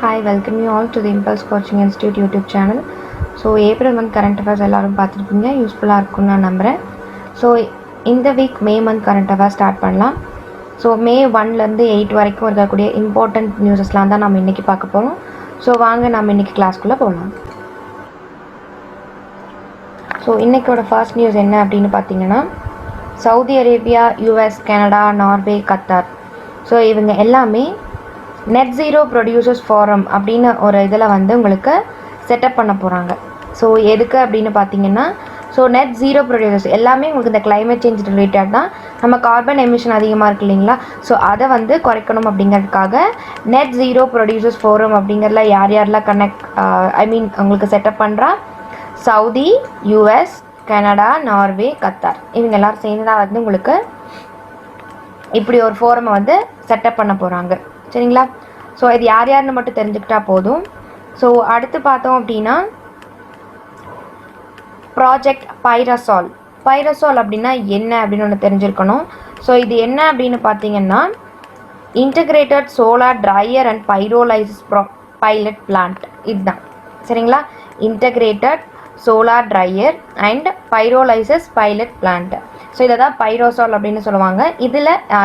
Hi, welcome you all to the Impulse Coaching Institute YouTube channel. So April month current affairs எல்லோரும் பார்த்துருப்பீங்க, யூஸ்ஃபுல்லாக இருக்கும்னு நான் நம்புகிறேன். ஸோ இந்த week May month current affairs start பண்ணலாம். ஸோ மே 1லேருந்து 8 வரைக்கும் இருக்கக்கூடிய இம்பார்ட்டண்ட் நியூஸஸ்லாம் தான் நம்ம இன்றைக்கி பார்க்க போகிறோம். ஸோ வாங்க நம்ம இன்றைக்கி கிளாஸ்க்குள்ளே போகலாம். ஸோ இன்றைக்கோட ஃபர்ஸ்ட் நியூஸ் என்ன அப்படின்னு பார்த்தீங்கன்னா, Saudi Arabia, US, Canada, Norway, Qatar, so இவங்க எல்லாமே நெட் ஜீரோ ப்ரொடியூசர்ஸ் ஃபாரம் அப்படின்னு ஒரு இதில் வந்து உங்களுக்கு செட்டப் பண்ண போகிறாங்க. ஸோ எதுக்கு அப்படின்னு பார்த்தீங்கன்னா, ஸோ நெட் ஜீரோ ப்ரொடியூசர்ஸ் எல்லாமே உங்களுக்கு இந்த கிளைமேட் சேஞ்ச் ரிலேட்டட் தான். நம்ம கார்பன் எமிஷன் அதிகமாக இருக்குது இல்லைங்களா, ஸோ அதை வந்து குறைக்கணும் அப்படிங்கிறதுக்காக நெட் ஜீரோ ப்ரொடியூசர்ஸ் ஃபோரம் அப்படிங்கிறதுல யாரெல்லாம் உங்களுக்கு செட்டப் பண்ணுறா, Saudi, US, Canada, Norway, Qatar, இவங்க எல்லோரும் சேர்ந்து தான் வந்து உங்களுக்கு இப்படி ஒரு ஃபோரமை வந்து செட்டப் பண்ண போகிறாங்க. சரிங்களா? ஸோ இது யாருன்னு மட்டும் தெரிஞ்சுக்கிட்டா போதும். ஸோ அடுத்து பார்த்தோம் அப்படின்னா, ப்ராஜெக்ட் பைரசால் அப்படின்னா என்ன அப்படின்னு ஒன்று தெரிஞ்சிருக்கணும். ஸோ இது என்ன அப்படின்னு பார்த்தீங்கன்னா, integrated solar dryer and pyrolysis pilot plant, இதுதான். சரிங்களா? Integrated solar dryer and pyrolysis pilot plant. So இதை தான் பைரோசால் அப்படின்னு சொல்லுவாங்க.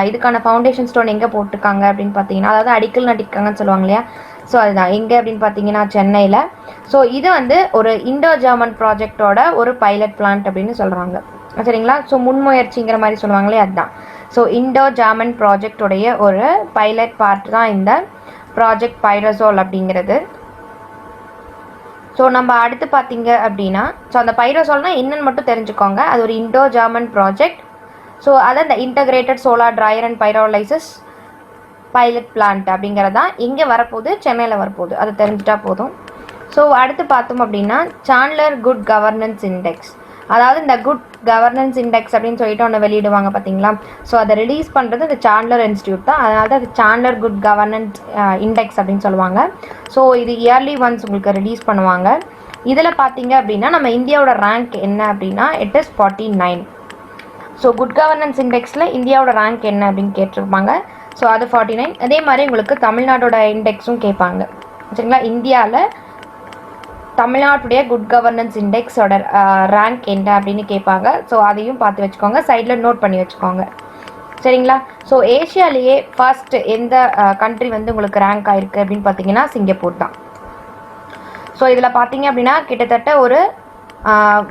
இதுக்கான ஃபவுண்டேஷன் ஸ்டோன் எங்கே போட்டிருக்காங்க அப்படின்னு பார்த்தீங்கன்னா, அதாவது அடிக்கல் நட்டிருக்காங்கன்னு சொல்லுவாங்க இல்லையா, ஸோ அதுதான் எங்கே அப்படின்னு பார்த்தீங்கன்னா சென்னையில். ஸோ இது வந்து ஒரு இண்டோ ஜெர்மன் ப்ராஜெக்டோட ஒரு பைலட் பிளான்ட் அப்படின்னு சொல்கிறாங்க. சரிங்களா? ஸோ முன்முயற்சிங்கிற மாதிரி சொல்லுவாங்களே, அதுதான். ஸோ இண்டோ ஜெர்மன் ப்ராஜெக்டோடைய ஒரு பைலட் பார்ட் தான் இந்த ப்ராஜெக்ட் பைரசால் அப்படிங்கிறது. ஸோ நம்ம அடுத்து பார்த்தீங்க அப்படின்னா, ஸோ அந்த பைரோசால்னால் என்னென்னு மட்டும் தெரிஞ்சுக்கோங்க. அது ஒரு இண்டோ ஜெர்மன் ப்ராஜெக்ட். ஸோ அதை இந்த integrated solar dryer and pyrolysis pilot plant அப்படிங்கிறது தான் இங்கே வரப்போகுது, சென்னையில் வரப்போகுது, அதை தெரிஞ்சுட்டா போதும். ஸோ அடுத்து பார்த்தோம் அப்படின்னா, சாண்ட்லர் குட் கவர்னன்ஸ் இண்டெக்ஸ், அதாவது இந்த குட் கவர்னன்ஸ் இண்டெக்ஸ் அப்படின்னு சொல்லிட்டு ஒன்று வெளியிடுவாங்க பார்த்தீங்களா, ஸோ அதை ரிலீஸ் பண்ணுறது இந்த சாண்ட்லர் இன்ஸ்டியூட் தான். அதனால தான் அது சாண்ட்லர் குட் கவர்னன்ஸ் இண்டெக்ஸ் அப்படின்னு சொல்லுவாங்க. ஸோ இது இயர்லி ஒன்ஸ் உங்களுக்கு ரிலீஸ் பண்ணுவாங்க. இதில் பார்த்தீங்க அப்படின்னா, நம்ம இந்தியாவோட ரேங்க் என்ன அப்படின்னா, it is 49. So good governance இண்டெக்ஸில் இந்தியாவோட ரேங்க் என்ன அப்படின்னு கேட்டிருப்பாங்க. ஸோ அது 49. அதே மாதிரி உங்களுக்கு தமிழ்நாட்டோட இண்டெக்ஸும் கேட்பாங்க. சரிங்களா? இந்தியாவில் தமிழ்நாட்டுடைய குட் கவர்னன்ஸ் இண்டெக்ஸோட ரேங்க் என்ன அப்படின்னு கேட்பாங்க. ஸோ அதையும் பார்த்து வச்சுக்கோங்க, சைடில் நோட் பண்ணி வச்சுக்கோங்க. சரிங்களா? ஸோ ஏஷியாலேயே ஃபர்ஸ்ட் எந்த கண்ட்ரி வந்து உங்களுக்கு ரேங்க் ஆகிருக்கு அப்படின்னு பார்த்தீங்கன்னா, சிங்கப்பூர் தான். ஸோ இதில் பார்த்தீங்க அப்படின்னா, கிட்டத்தட்ட ஒரு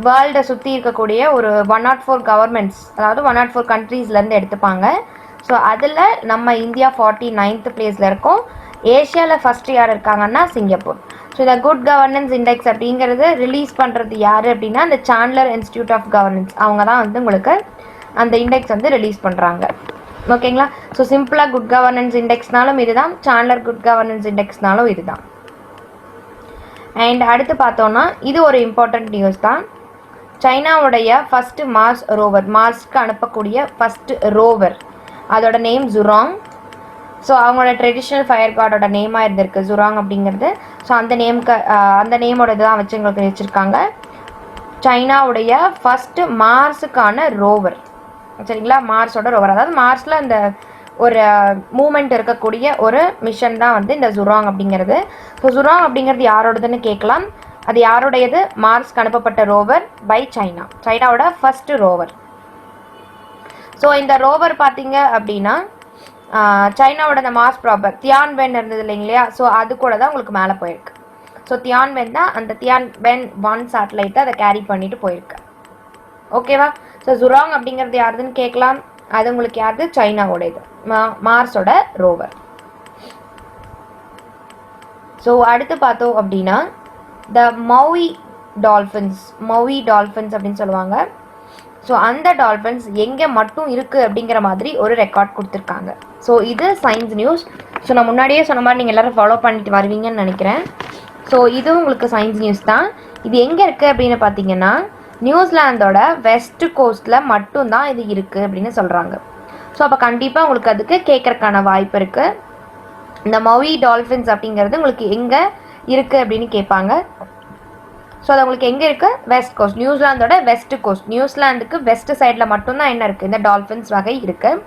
வேர்ல்டை சுற்றி இருக்கக்கூடிய ஒரு 104 கவர்மெண்ட்ஸ், அதாவது 104 கண்ட்ரீஸ்லேருந்து எடுத்துப்பாங்க. ஸோ அதில் நம்ம இந்தியா 49th பிளேஸில் இருக்கோம். ஏஷியாவில் ஃபஸ்ட்டு யார் இருக்காங்கன்னா சிங்கப்பூர். ஸோ இந்த குட் கவர்னன்ஸ் இண்டெக்ஸ் அப்படிங்கிறது ரிலீஸ் பண்ணுறது யார் அப்படின்னா, இந்த சாண்ட்லர் இன்ஸ்டியூட் ஆஃப் கவர்னன்ஸ், அவங்க தான் வந்து உங்களுக்கு அந்த இண்டெக்ஸ் வந்து ரிலீஸ் பண்ணுறாங்க. ஓகேங்களா? ஸோ சிம்பிளாக குட் கவர்னன்ஸ் இண்டெக்ஸ்னாலும் இது தான், சாண்ட்லர் குட் கவர்னன்ஸ் இண்டெக்ஸ்னாலும் இது தான். அண்ட் அடுத்து பார்த்தோன்னா, இது ஒரு இம்பார்ட்டண்ட் நியூஸ் தான். சைனாவுடைய ஃபஸ்ட்டு மார்ஸ் ரோவர், மார்ஸ்க்கு அனுப்பக்கூடிய ஃபஸ்ட்டு ரோவர், அதோட நேம் ஜுராங். ஸோ அவங்களோட ட்ரெடிஷ்னல் ஃபயர் கார்டோட நேமாக இருந்திருக்கு ஜுராங் அப்படிங்கிறது. ஸோ அந்த நேமோட இதுதான் வச்சு எங்களுக்கு வச்சுருக்காங்க. சைனாவுடைய ஃபஸ்ட்டு மார்ஸுக்கான ரோவர். சரிங்களா? மார்ஸோட ரோவர், அதாவது மார்ஸில் அந்த ஒரு மூமெண்ட் இருக்கக்கூடிய ஒரு மிஷன் தான் வந்து இந்த ஜுராங் அப்படிங்கிறது. ஸோ ஜுராங் அப்படிங்கிறது யாரோடதுன்னு கேட்கலாம். அது யாருடையது? மார்ஸ்க்கு அனுப்பப்பட்ட ரோவர் பை சைனா, சைனாவோட ஃபஸ்ட்டு ரோவர். ஸோ இந்த ரோவர் பார்த்தீங்க அப்படின்னா, சைனாவோட இந்த மார்ஸ் ப்ராபர் தியான்வென் இருந்தது இல்லைங்களா, ஸோ அது கூட தான் உங்களுக்கு மேலே போயிருக்கு. ஸோ தியான்வென் தான் அந்த தியான்வென் 1 சேட்டலைட்டை அதை கேரி பண்ணிட்டு போயிருக்கு. ஓகேவா? ஸோ ஜுராங் அப்படிங்கிறது யாருதுன்னு கேட்கலாம். அது உங்களுக்கு யாருது? சைனாவோட இது மார்ஸோட ரோவர். ஸோ அடுத்து பார்த்தோம் அப்படின்னா, த மௌவி டால்ஃபின்ஸ் அப்படின்னு சொல்லுவாங்க. ஸோ அந்த டால்ஃபின்ஸ் எங்கே மட்டும் இருக்குது அப்படிங்கிற மாதிரி ஒரு ரெக்கார்ட் கொடுத்துருக்காங்க. ஸோ இது சயின்ஸ் நியூஸ். ஸோ நான் முன்னாடியே சொன்ன மாதிரி நீங்கள் எல்லோரும் ஃபாலோ பண்ணிட்டு வருவீங்கன்னு நினைக்கிறேன். ஸோ இதுவும் உங்களுக்கு சயின்ஸ் நியூஸ் தான். இது எங்கே இருக்குது அப்படின்னு பார்த்தீங்கன்னா, நியூசிலாந்தோட வெஸ்ட் கோஸ்ட்டில் மட்டும்தான் இது இருக்குது அப்படின்னு சொல்கிறாங்க. ஸோ அப்போ கண்டிப்பாக உங்களுக்கு அதுக்கு கேட்குறக்கான வாய்ப்பு இருக்குது. இந்த மௌவி டால்ஃபின்ஸ் அப்படிங்கிறது உங்களுக்கு எங்கே இருக்குது அப்படின்னு கேட்பாங்க. ஸோ அது உங்களுக்கு எங்கே இருக்குது? வெஸ்ட் கோஸ்ட், நியூசிலாந்தோட வெஸ்ட் கோஸ்ட். நியூசிலாந்துக்கு வெஸ்ட் சைடில் மட்டும்தான் என்ன இருக்குது? இந்த டால்ஃபின்ஸ் வகை இருக்குது.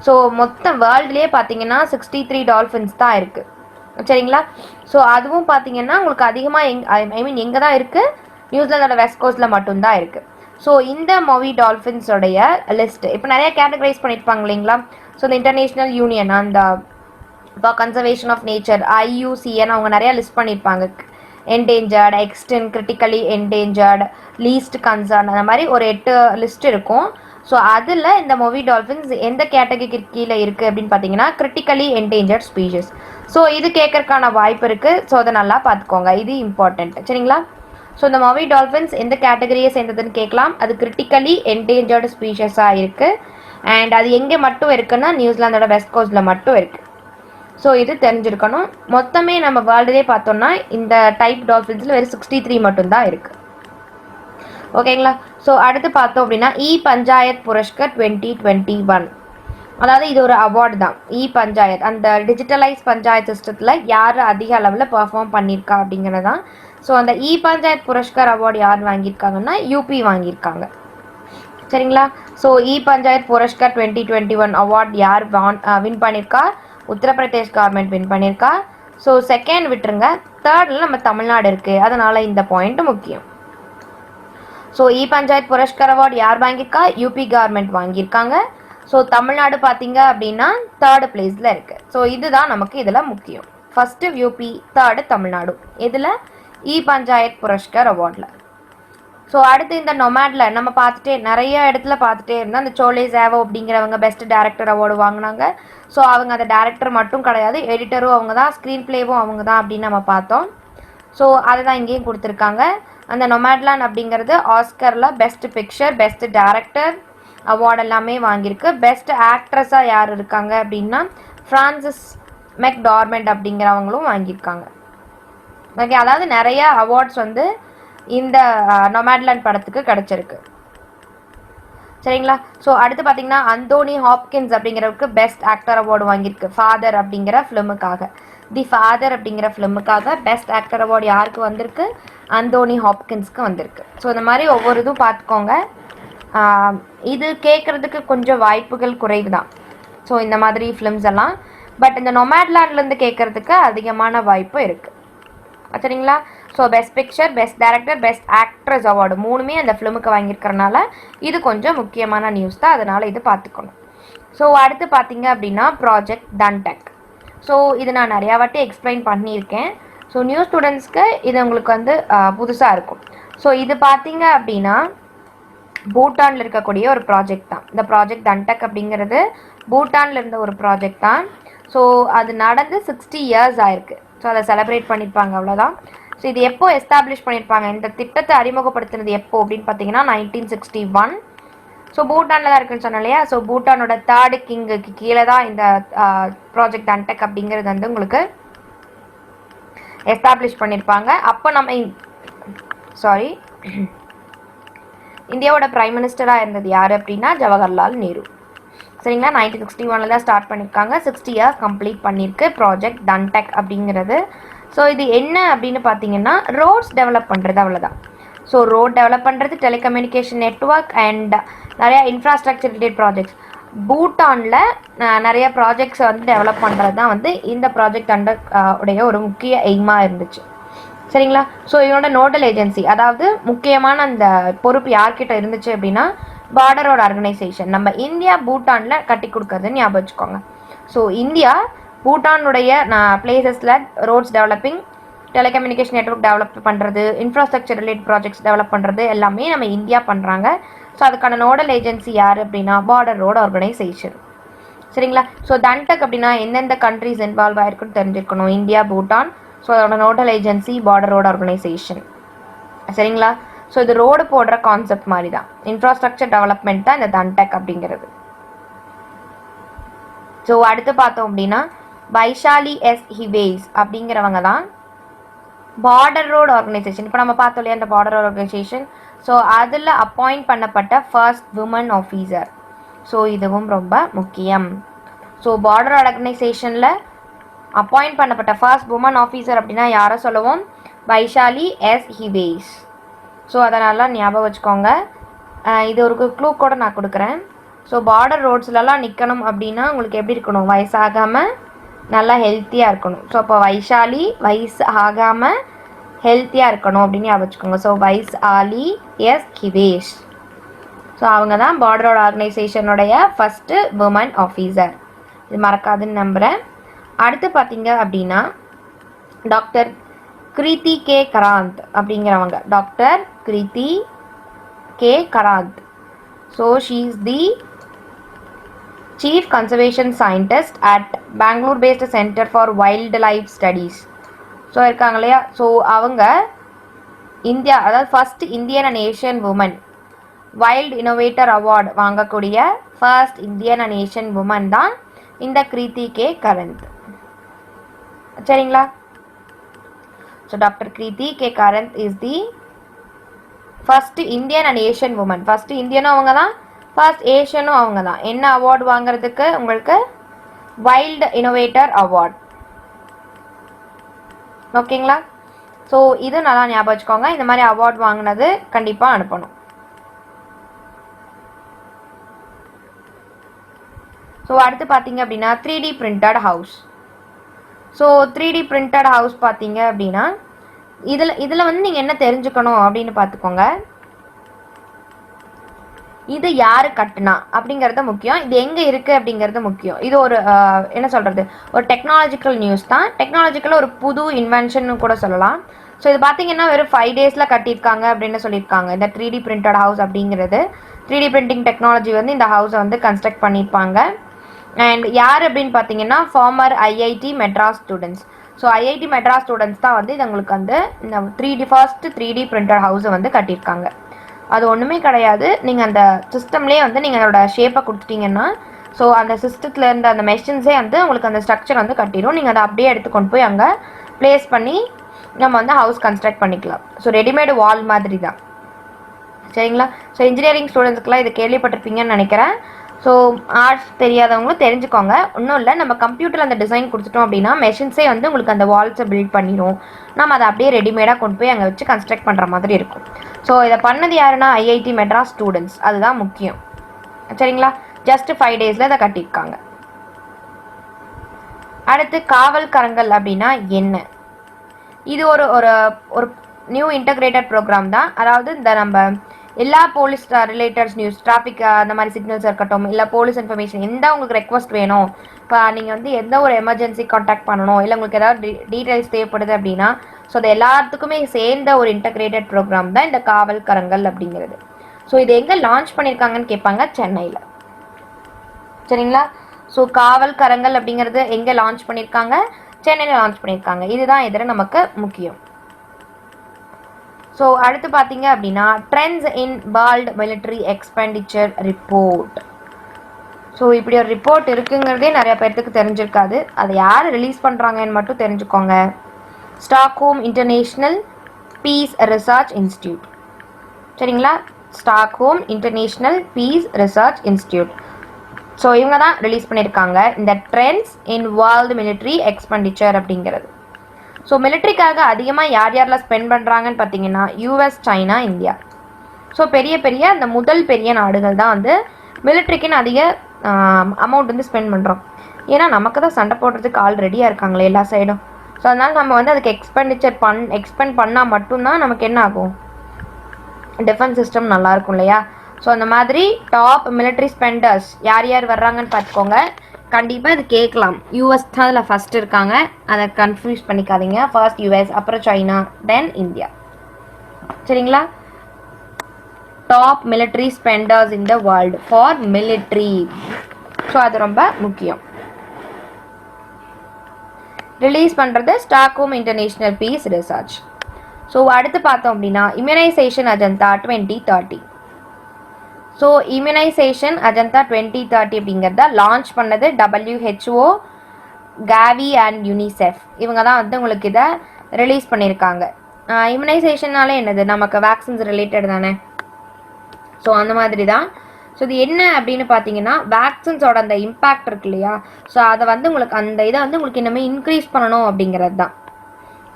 ஸோ மொத்த வேர்ல்டுலேயே பார்த்தீங்கன்னா 63 டால்ஃபின்ஸ் தான் இருக்குது. சரிங்களா. ஸோ அதுவும் பார்த்தீங்கன்னா உங்களுக்கு அதிகமாக ஐ மீன் எங்கே தான் இருக்குது, நியூசிலாந்தோட வெஸ்ட் கோஸ்ட்டில் மட்டும்தான் இருக்குது. ஸோ இந்த மொவி டால்ஃபின்ஸோடைய லிஸ்ட் இப்போ நிறைய கேட்டகரைஸ் பண்ணியிருப்பாங்க இல்லைங்களா. ஸோ இந்த இன்டர்நேஷ்னல் யூனியன் அந்த இப்போ கன்சர்வேஷன் ஆஃப் நேச்சர் IUCN அவங்க நிறையா லிஸ்ட் பண்ணியிருப்பாங்க. Endangered, extinct, critically endangered, least concern, அந்த மாதிரி ஒரு 8 லிஸ்ட் இருக்கும். ஸோ அதில் இந்த மொவி டால்ஃபின்ஸ் எந்த கேட்டகரிக்கு கீழே இருக்குது அப்படின்னு பார்த்தீங்கன்னா கிரிட்டிக்கலி என்டேஞ்சர்ட் ஸ்பீஷஸ். ஸோ இது கேட்கறதுக்கான வாய்ப்பு இருக்குது. ஸோ அதை நல்லா பார்த்துக்கோங்க, இது இம்பார்ட்டண்ட் சரிங்களா. ஸோ இந்த மொவி டால்ஃபின்ஸ் எந்த கேட்டகரியை சேர்ந்ததுன்னு கேட்கலாம். அது கிரிட்டிக்கலி என்டேஞ்சர்டு ஸ்பீஷஸாக இருக்குது. அண்ட் அது எங்கே மட்டும் இருக்குன்னா நியூசிலாந்தோட வெஸ்ட் கோஸ்ட்டில் மட்டும் இருக்குது. ஸோ இது தெரிஞ்சிருக்கணும். மொத்தமே நம்ம வேர்ல்டுலே பார்த்தோம்னா இந்த டைப் டால்ஃபின்ஸில் வெறும் 63 மட்டும்தான் இருக்குது. ஓகேங்களா. ஸோ அடுத்து பார்த்தோம் அப்படின்னா பஞ்சாயத் புரஸ்கர் 2021. அதாவது இது ஒரு அவார்டு தான். பஞ்சாயத் அந்த டிஜிட்டலைஸ் பஞ்சாயத்து சிஸ்டத்தில் யார் அதிக அளவில் பர்ஃபார்ம் பண்ணியிருக்கா அப்படிங்கிறது தான். ஸோ அந்த பஞ்சாயத் புரஸ்கர் அவார்டு யார் வாங்கியிருக்காங்கன்னா யூபி வாங்கியிருக்காங்க சரிங்களா. ஸோ பஞ்சாயத் புரஸ்கர் 2021 அவார்டு யார் வின் பண்ணியிருக்கா, உத்தரப்பிரதேஷ் கவர்மெண்ட் வின் பண்ணியிருக்கா. ஸோ செகண்ட் விட்டுருங்க, தேர்டில் நம்ம தமிழ்நாடு இருக்குது, அதனால் இந்த பாயிண்ட் முக்கியம். ஸோ பஞ்சாயத் புரஸ்கர் அவார்டு யார் வாங்கியிருக்கா, யூபி கவர்மெண்ட் வாங்கியிருக்காங்க. ஸோ தமிழ்நாடு பார்த்தீங்க அப்படின்னா தேர்டு பிளேஸில் இருக்குது. ஸோ இதுதான் நமக்கு இதில் முக்கியம். ஃபஸ்ட்டு யூபி, தேர்டு தமிழ்நாடு, இதில் பஞ்சாயத் புரஸ்கர் அவார்டில். ஸோ அடுத்து இந்த நொமேடில் நம்ம பார்த்துட்டே நிறைய இடத்துல பார்த்துட்டே இருந்தால் அந்த சோலே சேவோ அப்படிங்கிறவங்க பெஸ்ட் டேரக்டர் அவார்டு வாங்கினாங்க. ஸோ அவங்க அந்த டேரக்டர் மட்டும் கிடையாது, எடிட்டரும் அவங்க தான், ஸ்க்ரீன் பிளேவும் அவங்க தான் அப்படின்னு நம்ம பார்த்தோம். ஸோ அதை தான் இங்கேயும் கொடுத்துருக்காங்க. அந்த நொமேட்லேண்ட் அப்படிங்கிறது ஆஸ்கரில் best picture, best director award எல்லாமே வாங்கியிருக்கு. பெஸ்ட் ஆக்ட்ரஸாக யார் இருக்காங்க அப்படின்னா ஃப்ரான்சிஸ் மெக்டார்மெண்ட் அப்படிங்கிறவங்களும் வாங்கியிருக்காங்க. ஓகே, அதாவது நிறைய அவார்ட்ஸ் வந்து இந்த நொமேட்லேண்ட் படத்துக்கு கிடச்சிருக்கு சரிங்களா. ஸோ அடுத்து பார்த்தீங்கன்னா அந்தோனி ஹாப்கின்ஸ் அப்படிங்கிறவருக்கு பெஸ்ட் ஆக்டர் அவார்டு வாங்கியிருக்கு ஃபாதர் அப்படிங்கிற ஃபிலிமுக்காக. தி ஃபாதர் அப்படிங்கிற ஃபிலிமுக்காக பெஸ்ட் ஆக்டர் அவார்டு யாருக்கு வந்திருக்கு, அந்தோனி ஹாப்கின்ஸ்க்கு வந்திருக்கு. ஸோ இந்த மாதிரி ஒவ்வொரு இதுவும் பார்த்துக்கோங்க. இது கேட்குறதுக்கு கொஞ்சம் வாய்ப்புகள் குறைவு தான். ஸோ இந்த மாதிரி ஃபிலிம்ஸ் எல்லாம், பட் இந்த நொமேட்லேண்ட்லேருந்து கேட்குறதுக்கு அதிகமான வாய்ப்பு இருக்குது சரிங்களா. So best picture, best director, best actress award மூணுமே அந்த ஃபிலிமுக்கு வாங்கியிருக்கிறனால இது கொஞ்சம் முக்கியமான நியூஸ் தான், அதனால் இது பார்த்துக்கணும். ஸோ அடுத்து பார்த்தீங்க அப்படின்னா ப்ராஜெக்ட் டன்டெக். ஸோ இது நான் நிறையா வாட்டி எக்ஸ்பிளைன் பண்ணியிருக்கேன். ஸோ நியூ ஸ்டூடெண்ட்ஸ்க்கு இது உங்களுக்கு வந்து புதுசாக இருக்கும். ஸோ இது பார்த்தீங்க அப்படின்னா பூட்டானில் இருக்கக்கூடிய ஒரு ப்ராஜெக்ட் தான். இந்த ப்ராஜெக்ட் டன்டெக் அப்படிங்கிறது பூட்டானில் இருந்த ஒரு ப்ராஜெக்ட் தான். ஸோ அது நடந்து 60 இயர்ஸ் ஆயிருக்கு. ஸோ அதை செலிப்ரேட் பண்ணியிருப்பாங்க, அவ்வளோதான். ஸோ இது எப்போ எஸ்டாப்ளிஷ் பண்ணியிருப்பாங்க, இந்த திட்டத்தை அறிமுகப்படுத்தினது எப்போ அப்படின்னு பார்த்தீங்கன்னா 1961. ஸோ பூட்டானில் தான் இருக்குன்னு சொன்னேன் இல்லையா. ஸோ பூட்டானோட தேர்டு கிங்குக்கு கீழே தான் இந்த ப்ராஜெக்ட் டன்டெக் அப்படிங்கிறது வந்து உங்களுக்கு எஸ்டாப்ளிஷ் பண்ணியிருப்பாங்க. அப்போ நம்ம இந்தியாவோட பிரைம் மினிஸ்டராக இருந்தது யார் அப்படின்னா ஜவஹர்லால் நேரு சரிங்களா. 1961 தான் ஸ்டார்ட் பண்ணியிருக்காங்க. 60 இயர்ஸ் கம்ப்ளீட் பண்ணியிருக்கு ப்ராஜெக்ட் டன்டெக் அப்படிங்கிறது. ஸோ இது என்ன அப்படின்னு பார்த்தீங்கன்னா ரோட்ஸ் டெவலப் பண்ணுறது, அவ்வளோதான். ஸோ ரோட் டெவலப் பண்ணுறது, டெலிகம்யூனிகேஷன் நெட்ஒர்க் அண்ட் நிறையா இன்ஃப்ராஸ்ட்ரக்சர் ரிலேட்டட் ப்ராஜெக்ட்ஸ். பூட்டானில் நிறைய ப்ராஜெக்ட்ஸை வந்து டெவலப் பண்ணுறது தான் வந்து இந்த ப்ராஜெக்ட் டன்டெக் உடைய ஒரு முக்கிய எய்மாக இருந்துச்சு சரிங்களா. ஸோ இதனோட நோடல் ஏஜென்சி, அதாவது முக்கியமான அந்த பொறுப்பு யார்கிட்ட இருந்துச்சு அப்படின்னா பார்டர் ரோட் ஆர்கனைசேஷன். நம்ம இந்தியா பூட்டானில் கட்டி கொடுக்கறதுன்னு ஞாபகம் வச்சுக்கோங்க. ஸோ இந்தியா பூட்டானுடைய பிளேசஸில் roads developing, telecommunication network develop பண்ணுறது, இன்ஃப்ராஸ்ட்ரக்சர் ரிலேட்டட் ப்ராஜெக்ட்ஸ் டெவலப் பண்ணுறது எல்லாமே நம்ம இந்தியா பண்ணுறாங்க. ஸோ அதுக்கான நோடல் ஏஜென்சி யார் அப்படின்னா பார்டர் ரோட் ஆர்கனைசேஷன் சரிங்களா. ஸோ டன்டெக் அப்படின்னா எந்தெந்த கண்ட்ரிஸ் இன்வால்வ் ஆயிருக்குன்னு தெரிஞ்சிருக்கணும். இந்தியா, பூட்டான். ஸோ அதோட nodal agency border road organisation சரிங்களா. ஸோ இது ரோடு போடுற கான்செப்ட் மாதிரி தான், இன்ஃப்ராஸ்ட்ரக்சர் டெவலப்மெண்ட் தான் இந்த டன்டெக் அப்படிங்கிறது. ஸோ அடுத்து பார்த்தோம் அப்படின்னா வைஷாலி எஸ் ஹிவேஸ் அப்படிங்கிறவங்க தான் பார்டர் ரோடு ஆர்கனைசேஷன். இப்போ நம்ம பார்த்தோம் இல்லையா அந்த பார்டர் ரோடு ஆர்கனைசேஷன். ஸோ அதில் அப்பாயிண்ட் பண்ணப்பட்ட ஃபர்ஸ்ட் விமன் ஆஃபீஸர். ஸோ இதுவும் ரொம்ப முக்கியம். ஸோ பார்டர் ஆர்கனைசேஷனில் அப்பாயிண்ட் பண்ணப்பட்ட ஃபர்ஸ்ட் உமன் ஆஃபீஸர் அப்படின்னா யாரை சொல்லுவோம், வைஷாலி எஸ் ஹிவேஸ். ஸோ அதை நல்லா ஞாபகம் வச்சுக்கோங்க. இது ஒரு க்ளூ கூட நான் கொடுக்குறேன். ஸோ பார்டர் ரோட்ஸ்லலாம் நிற்கணும் அப்படின்னா உங்களுக்கு எப்படி இருக்கணும், வயசாகாமல் நல்லா ஹெல்த்தியாக இருக்கணும். ஸோ அப்போ வைஷாலி வயசு ஆகாமல் ஹெல்த்தியாக இருக்கணும் அப்படின்னு ஞாபகம் வச்சுக்கோங்க. ஸோ வைஸ் ஆலி எஸ் கிவேஷ். ஸோ அவங்க தான் பார்டர் ஆர்கனைசேஷனுடைய ஃபஸ்ட்டு உமன் ஆஃபீஸர். இது மறக்காதுன்னு நம்புகிறேன். அடுத்து பார்த்தீங்க அப்படின்னா டாக்டர் கிருதி கே கராந்த் அப்படிங்கிறவங்க. Doctor Kriti K Karanth. So she is the chief conservation scientist at Bangalore based centre for wildlife studies. So இருக்காங்க இல்லையா. ஸோ அவங்க இந்தியா, அதாவது first Indian and Asian woman wild innovator award வாங்கக்கூடிய first Indian and Asian woman தான் இந்த Kriti K Karanth. சரிங்களா. So doctor Kriti K Karanth is the first Indian and Asian woman. First இந்தியனும் அவங்க தான், ஃபர்ஸ்ட் ஏஷியனும் அவங்க தான். என்ன அவார்டு வாங்குறதுக்கு? உங்களுக்கு வைல்டு இன்னோவேட்டர் அவார்ட். ஓகேங்களா. ஸோ இது நல்லா ஞாபகம் வச்சுக்கோங்க. இந்த மாதிரி அவார்ட் வாங்கினது கண்டிப்பாக அனுப்பணும். ஸோ அடுத்து பார்த்தீங்க அப்படின்னா 3D printed house. So 3D printed house பார்த்தீங்க அப்படின்னா இதில் வந்து நீங்கள் என்ன தெரிஞ்சுக்கணும் அப்படின்னு பார்த்துக்கோங்க. இது யார் கட்டுனா அப்படிங்கிறது முக்கியம். இது எங்கே இருக்குது அப்படிங்கிறது முக்கியம். இது ஒரு என்ன சொல்கிறது, ஒரு டெக்னாலஜிக்கல் நியூஸ் தான். டெக்னாலஜிக்கலாக ஒரு புது இன்வென்ஷன் கூட சொல்லலாம். ஸோ இது பார்த்தீங்கன்னா வெறும் 5 டேஸில் கட்டியிருக்காங்க அப்படின்னு சொல்லியிருக்காங்க. இந்த 3D பிரிண்டட் ஹவுஸ் அப்படிங்கிறது 3D பிரிண்டிங் டெக்னாலஜி வந்து இந்த ஹவுஸை வந்து கன்ஸ்ட்ரக்ட் பண்ணியிருப்பாங்க. அண்ட் யார் அப்படின்னு பார்த்தீங்கன்னா former IIT Madras students. So IIT Madras students தான் வந்து இது உங்களுக்கு வந்து இந்த ஃபர்ஸ்ட் 3D பிரிண்டட் ஹவுஸை வந்து கட்டியிருக்காங்க. அது ஒன்றுமே கிடையாது. நீங்கள் அந்த சிஸ்டம்லேயே வந்து நீங்கள் அதோட ஷேப்பை கொடுத்துட்டீங்கன்னா ஸோ அந்த சிஸ்டத்தில் இருந்த அந்த மெஷின்ஸே வந்து உங்களுக்கு அந்த ஸ்ட்ரக்சர் வந்து கட்டிடும். நீங்கள் அதை அப்படியே எடுத்து கொண்டு போய் அங்கே ப்ளேஸ் பண்ணி நம்ம வந்து ஹவுஸ் கன்ஸ்ட்ரக்ட் பண்ணிக்கலாம். ஸோ ரெடிமேடு வால் மாதிரி தான். சரிங்களா. ஸோ இன்ஜினியரிங் ஸ்டூடெண்ட்ஸ்க்குலாம் இது கேள்விப்பட்டிருப்பீங்கன்னு நினைக்கிறேன். ஸோ ஆர்ட்ஸ் தெரியாதவங்களும் தெரிஞ்சுக்கோங்க. ஒன்றும் இல்லை, நம்ம கம்ப்யூட்டரில் அந்த டிசைன் கொடுத்துட்டோம் அப்படின்னா மெஷின்ஸே வந்து உங்களுக்கு அந்த வால்ஸை பில்ட் பண்ணிடும். நம்ம அதை அப்படியே ரெடிமேடாக கொண்டு போய் அங்கே வச்சு கன்ஸ்ட்ரக்ட் பண்ணுற மாதிரி இருக்கும். ஸோ இதை பண்ணது யாருன்னா ஐஐடி மெட்ராஸ் ஸ்டூடெண்ட்ஸ். அதுதான் முக்கியம். சரிங்களா. ஜஸ்ட் 5 டேஸில் இதை கட்டியிருக்காங்க. அடுத்து காவல் கரங்கள் அப்படின்னா என்ன? இது ஒரு ஒரு நியூ இன்டகிரேட்டட் ப்ரோக்ராம் தான். அதாவது இந்த நம்ம எல்லா போலீஸ் ரிலேட்டட்ஸ் நியூஸ், டிராஃபிக் அந்த மாதிரி சிக்னல்ஸ் இருக்கட்டும், இல்லை போலீஸ் இன்ஃபர்மேஷன் எந்த உங்களுக்கு ரெக்வஸ்ட் வேணும், இப்போ நீங்கள் வந்து எந்த ஒரு எமர்ஜென்சி கான்டாக்ட் பண்ணணும், இல்லை உங்களுக்கு ஏதாவது டீட்டெயில்ஸ் தேவைப்படுது அப்படின்னா ஸோ அது எல்லாத்துக்குமே சேர்ந்த ஒரு இன்டகிரேட்டட் ப்ரோக்ராம் தான் இந்த காவல் கரங்கள் அப்படிங்கிறது. ஸோ இது எங்கே லான்ச் பண்ணியிருக்காங்கன்னு கேட்பாங்க, சென்னையில். சரிங்களா. ஸோ காவல் கரங்கள் அப்படிங்கிறது எங்கே லான்ச் பண்ணியிருக்காங்க? சென்னையில் லான்ச் பண்ணியிருக்காங்க. இதுதான் இதில் நமக்கு முக்கியம். ஸோ அடுத்து பார்த்தீங்க அப்படின்னா trends in world military expenditure report. So இப்படி ஒரு ரிப்போர்ட் இருக்குங்கிறதே நிறைய பேர்த்துக்கு தெரிஞ்சிருக்காது. அதை யார் ரிலீஸ் பண்ணுறாங்கன்னு மட்டும் தெரிஞ்சுக்கோங்க. Stockholm International Peace Research Institute. சரிங்களா. Stockholm International Peace Research Institute. So இவங்க தான் ரிலீஸ் பண்ணியிருக்காங்க இந்த trends in world military expenditure அப்படிங்கிறது. ஸோ மிலிட்ரிக்காக அதிகமாக யார் யாரெல்லாம் ஸ்பெண்ட் பண்ணுறாங்கன்னு பார்த்தீங்கன்னா யூஎஸ், சைனா, இந்தியா. ஸோ பெரிய அந்த முதல் பெரிய நாடுகள் தான் வந்து மிலிட்ரிக்குன்னு அதிக அமௌண்ட் வந்து ஸ்பெண்ட் பண்ணுறோம். ஏன்னா நமக்கு தான் சண்டை போடுறதுக்கு ஆள் ரெடியாக இருக்காங்களே எல்லா சைடும். ஸோ அதனால் நம்ம வந்து அதுக்கு எக்ஸ்பெண்ட் பண்ணால் மட்டும்தான் நமக்கு என்ன ஆகும், டிஃபென்ஸ் சிஸ்டம் நல்லாயிருக்கும் இல்லையா. ஸோ அந்த மாதிரி டாப் மிலிட்ரி ஸ்பெண்டர்ஸ் யார் யார் வர்றாங்கன்னு பார்த்துக்கோங்க. கண்டிப்பாக இது கேட்கலாம். யூஎஸ் தான் அதில் ஃபஸ்ட் இருக்காங்க, அதை கன்ஃபியூஸ் பண்ணிக்காதீங்க. ஃபர்ஸ்ட் யூஎஸ், அப்புறம் சைனா, தென் இந்தியா. சரிங்களா. Top military spenders in the world for military. So அது ரொம்ப முக்கியம். ரிலீஸ் பண்ணுறது Stockholm International Peace Research. So அடுத்து பார்த்தோம் அப்படின்னா immunization agenda 2030. So immunization agenda 2030 அப்படிங்கிறத லான்ச் பண்ணது WHO, காவி அண்ட் யூனிசெஃப். இவங்க தான் வந்து உங்களுக்கு இதை ரிலீஸ் பண்ணியிருக்காங்க. இம்யூனைசேஷன்னாலே என்னது, நமக்கு வேக்சின்ஸ் ரிலேட்டட் தானே. ஸோ அந்த மாதிரி தான். ஸோ இது என்ன அப்படின்னு பார்த்தீங்கன்னா வேக்சின்ஸோட அந்த இம்பேக்ட் இருக்கு இல்லையா, ஸோ அதை வந்து உங்களுக்கு அந்த இதை வந்து உங்களுக்கு இன்னுமே இன்க்ரீஸ் பண்ணணும் அப்படிங்கிறது தான்.